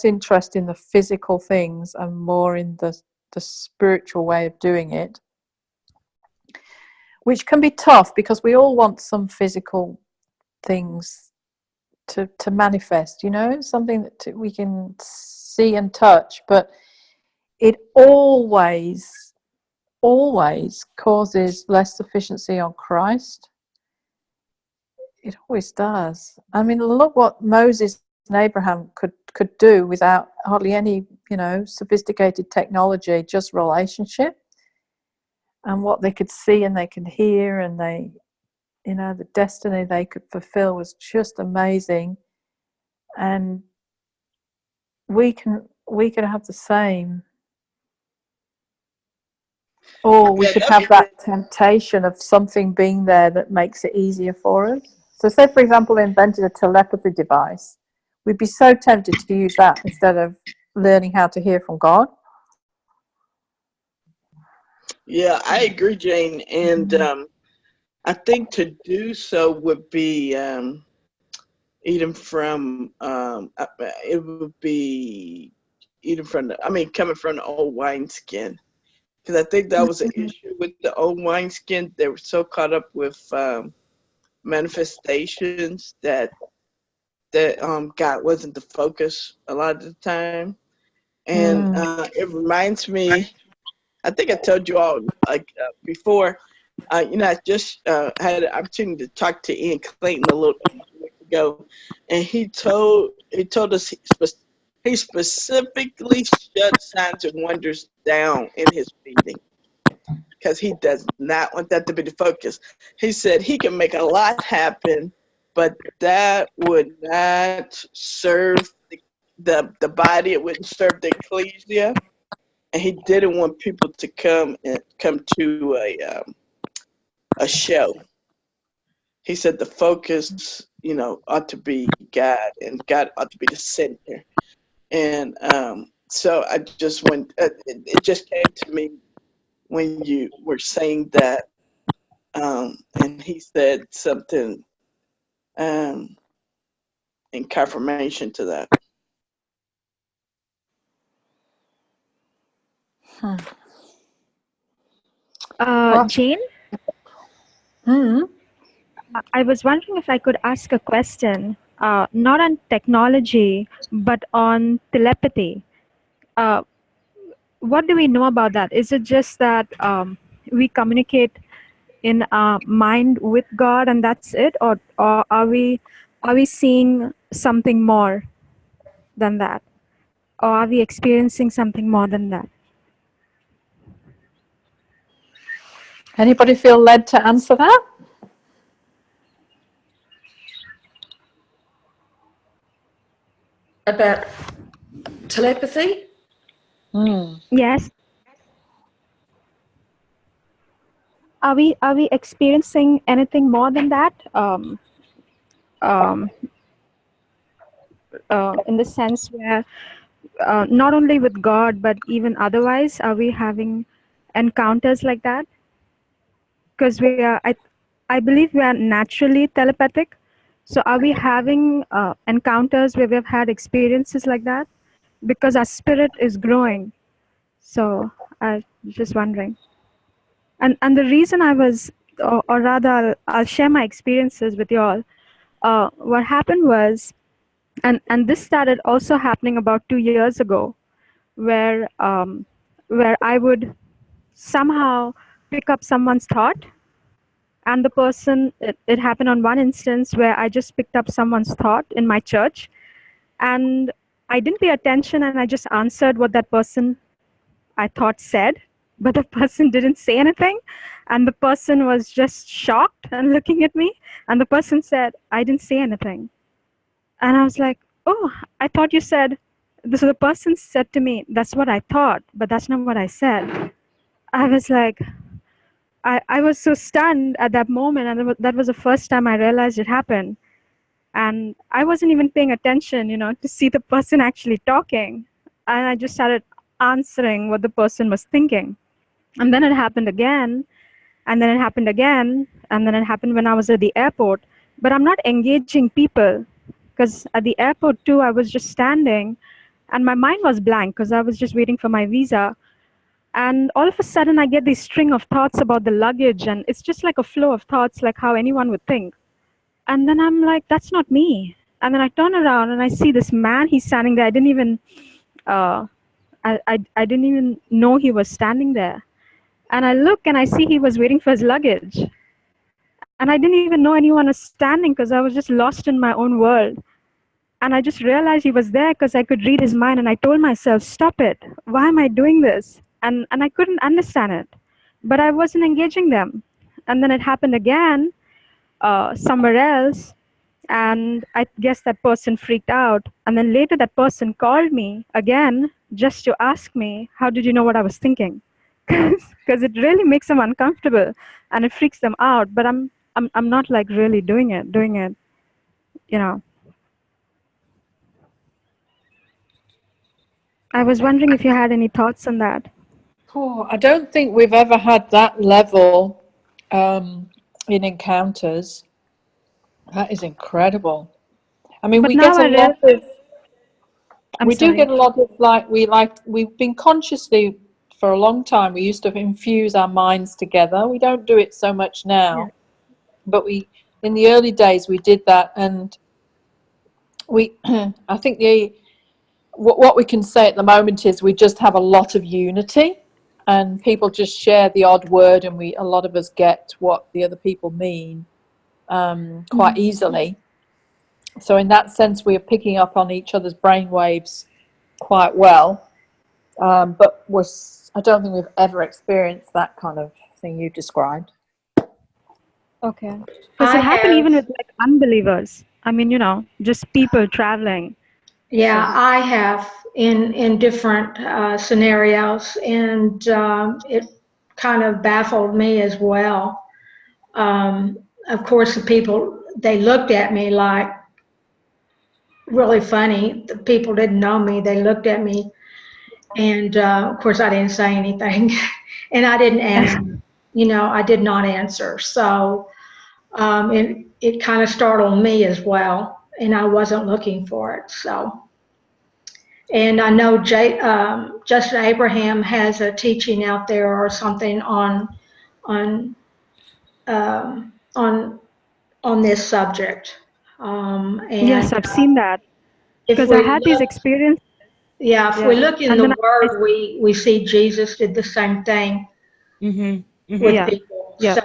interest in the physical things and more in the spiritual way of doing it, which can be tough because we all want some physical things to manifest, you know, something that we can see and touch, but it always causes less sufficiency on Christ. It always does. I mean, look what Moses and Abraham could do without hardly any, you know, sophisticated technology, just relationship, and what they could see and they could hear, and they, you know, the destiny they could fulfill was just amazing. And we can have the same, or we could have that temptation of something being there that makes it easier for us. So say, for example, they invented a telepathy device. We'd be so tempted to use that instead of learning how to hear from God. Yeah, I agree, Jane. And I think to do so would be eating from, it would be eating from coming from the old wineskin. Because I think that was an issue with the old wineskin. They were so caught up with manifestations that God wasn't the focus a lot of the time. And it reminds me, I think I told you all before, you know, I just had an opportunity to talk to Ian Clayton a little bit ago, and he told us he specifically shut signs and wonders down in his meeting because he does not want that to be the focus. He said he can make a lot happen, but that would not serve the body. It wouldn't serve the ecclesia, and he didn't want people to come to a show. He said the focus, you know, ought to be God, and God ought to be the center. And so I just went. It just came to me when you were saying that, and he said something in confirmation to that. Jane? I was wondering if I could ask a question, not on technology, but on telepathy. What do we know about that? Is it just that we communicate in our mind with God and that's it, or are we seeing something more than that, or are we experiencing something more than that? Anybody feel led to answer that? About telepathy? Yes. Are we experiencing anything more than that? In the sense where not only with God but even otherwise, are we having encounters like that? Because we are, I believe we are naturally telepathic. So are we having encounters where we've had experiences like that? Because our spirit is growing. So I was just wondering. And the reason I was, or rather I'll share my experiences with you all. What happened was, and this started also happening about 2 years ago, where I would somehow pick up someone's thought, and the person, it happened on one instance where I just picked up someone's thought in my church, and I didn't pay attention, and I just answered what that person I thought said, but the person didn't say anything, and the person was just shocked and looking at me, and the person said, I didn't say anything. And I was like, oh, I thought you said, so the person said to me, that's what I thought, but that's not what I said. I was like, I was so stunned at that moment, and that was the first time I realized it happened. And I wasn't even paying attention, to see the person actually talking. And I just started answering what the person was thinking. And then it happened again, and then it happened again, and then it happened when I was at the airport. But I'm not engaging people, because at the airport too, I was just standing, and my mind was blank because I was just waiting for my visa. And all of a sudden, I get this string of thoughts about the luggage, and it's just like a flow of thoughts, like how anyone would think. And then I'm like, that's not me. And then I turn around and I see this man, he's standing there. I didn't even, I didn't even know he was standing there. And I look and I see he was waiting for his luggage. And I didn't even know anyone was standing because I was just lost in my own world. And I just realized he was there because I could read his mind. And I told myself, stop it. Why am I doing this? And I couldn't understand it. But I wasn't engaging them. And then it happened again somewhere else. And I guess that person freaked out. And then later that person called me again just to ask me, how did you know what I was thinking? Because it really makes them uncomfortable and it freaks them out. But I'm not like really doing it, I was wondering if you had any thoughts on that. Oh, I don't think we've ever had that level in encounters. That is incredible. I mean, we get a lot of. We do get a lot of we've been consciously for a long time. We used to infuse our minds together. We don't do it so much now, but in the early days we did that, and I think what we can say at the moment is we just have a lot of unity, and people just share the odd word, and a lot of us get what the other people mean quite easily. So in that sense, we are picking up on each other's brain waves quite well. But I don't think we've ever experienced that kind of thing you described. Okay. Does it happen even with like unbelievers? I mean, just people traveling. Yeah, I have in different scenarios, and it kind of baffled me as well. Of course, the people, they looked at me like really funny. The people didn't know me. They looked at me, and of course, I didn't say anything, and I didn't answer. I did not answer. So it kind of startled me as well, and I wasn't looking for it. So, and I know Justin Abraham has a teaching out there or something on this subject. And yes, I've seen that because I had these experiences. Yeah, if we look in the Word, we see Jesus did the same thing with people. Yeah. So,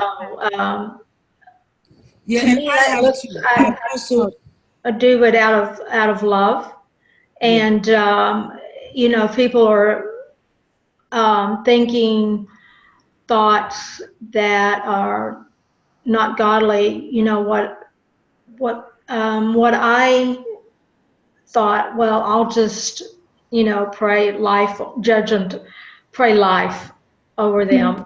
yeah, to me, that looks, I also do it out of love, and people are thinking thoughts that are not godly. What I thought, well, I'll just pray life, judge them, pray life over them.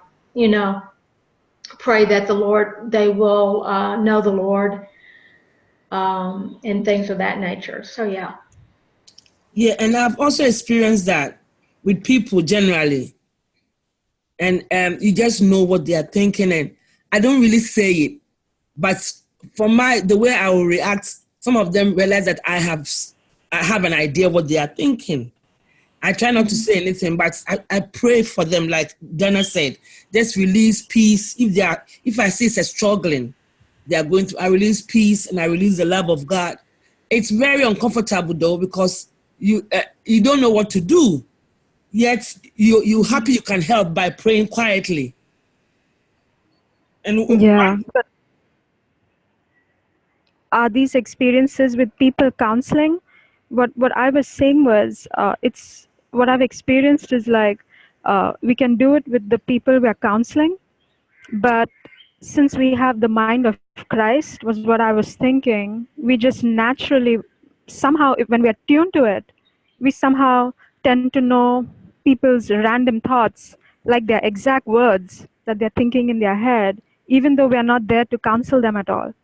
Pray that they will know the Lord, and things of that nature. So yeah. Yeah, and I've also experienced that with people generally. And you just know what they are thinking, and I don't really say it, but the way I will react, some of them realize that I have an idea what they are thinking. I try not to say anything, but I pray for them, like Dana said. Just release peace. If I see it's struggling, they are going through, I release peace and I release the love of God. It's very uncomfortable though, because you don't know what to do. Yet you happy you can help by praying quietly. And Yeah. But are these experiences with people counseling? What I was saying was, it's what I've experienced is like, we can do it with the people we are counseling, but since we have the mind of Christ, was what I was thinking, we just naturally, somehow, when we are tuned to it, we somehow tend to know people's random thoughts, like their exact words that they're thinking in their head, even though we are not there to counsel them at all.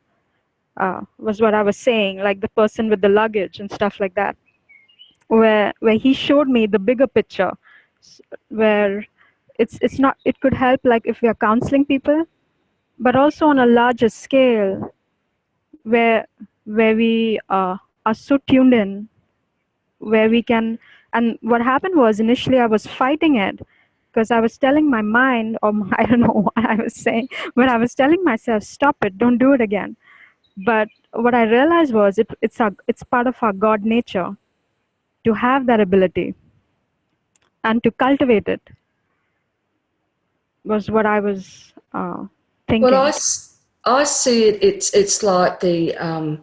Was what I was saying, like the person with the luggage and stuff like that, where he showed me the bigger picture, where it's not, it could help like if we are counseling people, but also on a larger scale, where we are so tuned in, where we can. And what happened was, initially I was fighting it because I was telling my mind, or I don't know what I was saying, but I was telling myself, stop it, don't do it again. But what I realized was it's part of our God nature to have that ability and to cultivate it, was what I was thinking. Well, I see it. It's like the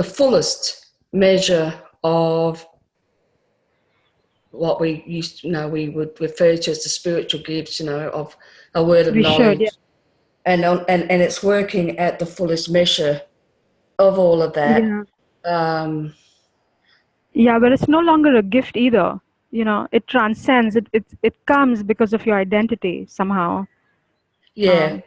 fullest measure of what we used, we would refer to as the spiritual gifts. Of a word of knowledge, should, yeah. And it's working at the fullest measure of all of that. Yeah. Yeah, but it's no longer a gift either. It transcends. It comes because of your identity somehow. Yeah.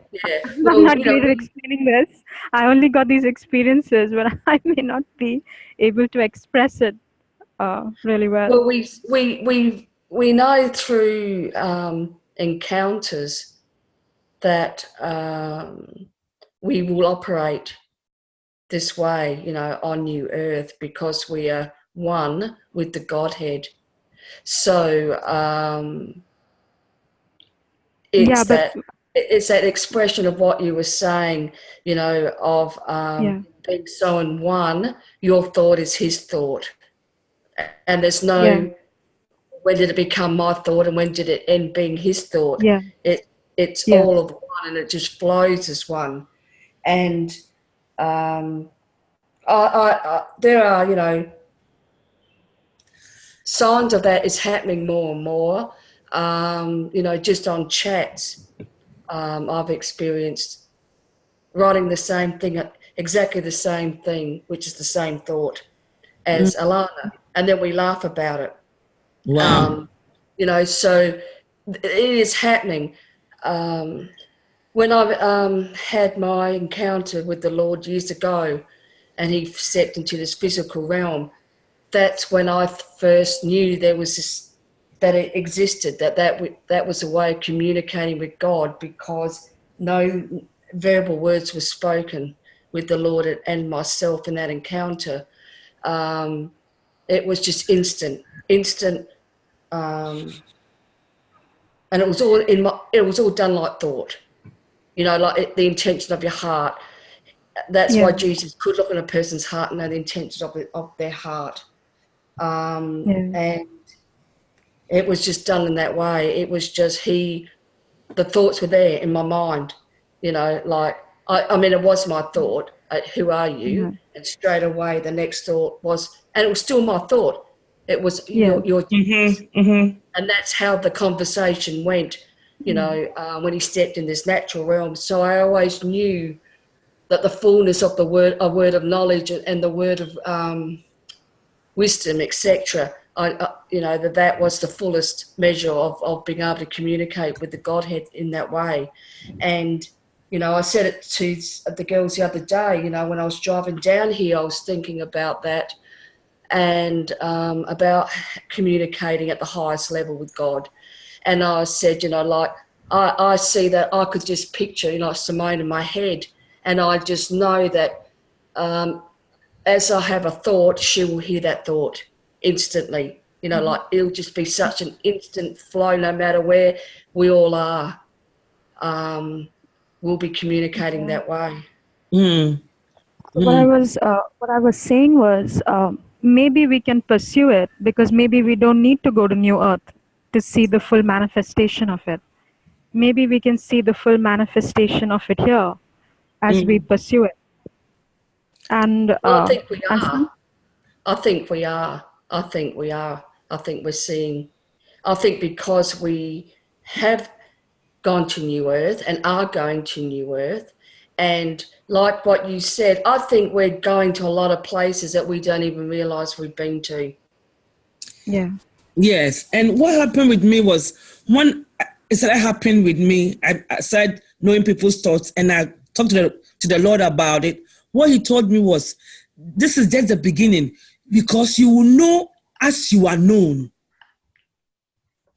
I'm not great at explaining this. I only got these experiences, but I may not be able to express it really well. Well, we know through encounters that we will operate this way, on New Earth, because we are one with the Godhead. So it's that expression of what you were saying, of being so in one. Your thought is his thought, and there's no when did it become my thought and when did it end being his thought. It's all of one, and it just flows as one. And there are, signs of that is happening more and more. Just on chats, I've experienced writing the same thing, exactly the same thing, which is the same thought as Alana, and then we laugh about it. Wow. So it is happening. When I had my encounter with the Lord years ago, and he stepped into this physical realm, that's when I first knew there was this, that it existed, that was a way of communicating with God, because no verbal words were spoken with the Lord and myself in that encounter. It was just instant, and it was all done like thought, like the intention of your heart. That's why Jesus could look in a person's heart and know the intentions of their heart. And it was just done in that way. It was just the thoughts were there in my mind, like, I mean, it was my thought, who are you? Mm-hmm. And straight away the next thought was, and it was still my thought, it was your and that's how the conversation went, when he stepped in this natural realm. So I always knew that the fullness of the word, a word of knowledge and the word of wisdom, etc., that was the fullest measure of being able to communicate with the Godhead in that way. And, I said it to the girls the other day, when I was driving down here, I was thinking about that and about communicating at the highest level with God. And I said, I see that I could just picture, Simone in my head, And I just know that as I have a thought, she will hear that thought instantly. You know, like it'll just be such an instant flow no matter where we all are. We'll be communicating that way. What I was saying was maybe we can pursue it because maybe we don't need to go to New Earth to see the full manifestation of it. Maybe we can see the full manifestation of it here as we pursue it. And I think we are. I think we are. I think we are. I think we're seeing. I think because we have gone to New Earth and are going to New Earth, and like what you said, I think we're going to a lot of places that we don't even realise we've been to. Yeah. Yes, and what happened with me was when it started happening with me, I started knowing people's thoughts, and I talked to the Lord about it. What He told me was, this is just the beginning, because you will know as you are known.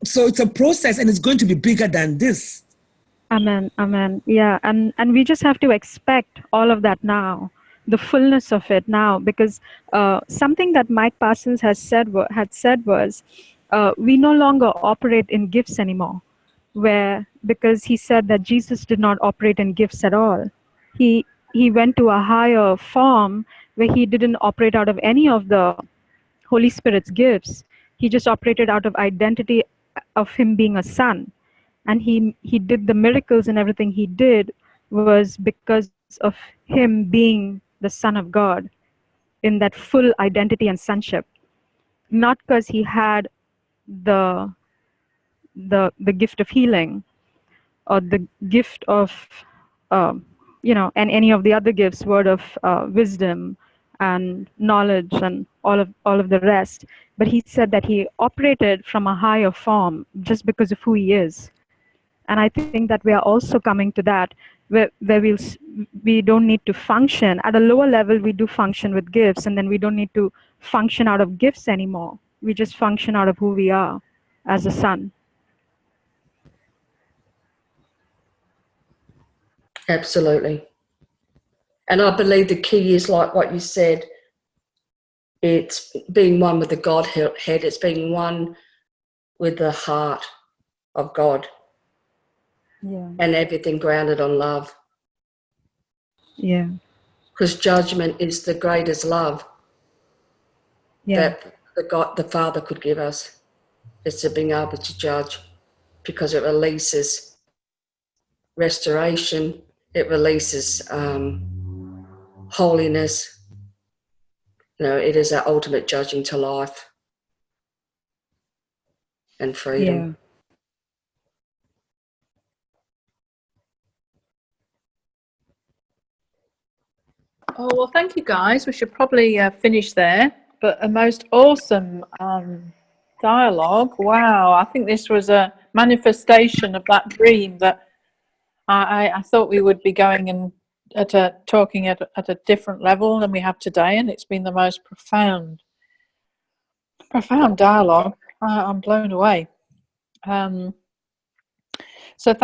So it's a process, and it's going to be bigger than this. Amen. Amen. Yeah, and we just have to expect all of that now, the fullness of it now, because something that Mike Parsons had said was, we no longer operate in gifts anymore, because he said that Jesus did not operate in gifts at all. He went to a higher form where he didn't operate out of any of the Holy Spirit's gifts. He just operated out of identity of him being a son. And he did the miracles, and everything he did was because of him being the Son of God in that full identity and sonship. Not because he had the gift of healing or the gift of, and any of the other gifts, word of wisdom and knowledge and all of the rest. But he said that he operated from a higher form just because of who he is. And I think that we are also coming to that where we don't need to function. At a lower level, we do function with gifts, and then we don't need to function out of gifts anymore. We just function out of who we are as a son. Absolutely. And I believe the key is, like what you said, it's being one with the Godhead. It's being one with the heart of God. Yeah. And everything grounded on love. Yeah. Because judgment is the greatest love that the Father could give us. Is to being able to judge, because it releases restoration, it releases holiness. It is our ultimate judging to life and freedom. Yeah. Oh, well, thank you, guys. We should probably finish there. But a most awesome dialogue. Wow, I think this was a manifestation of that dream that I thought we would be going and talking at a different level than we have today, and it's been the most profound dialogue. I'm blown away. So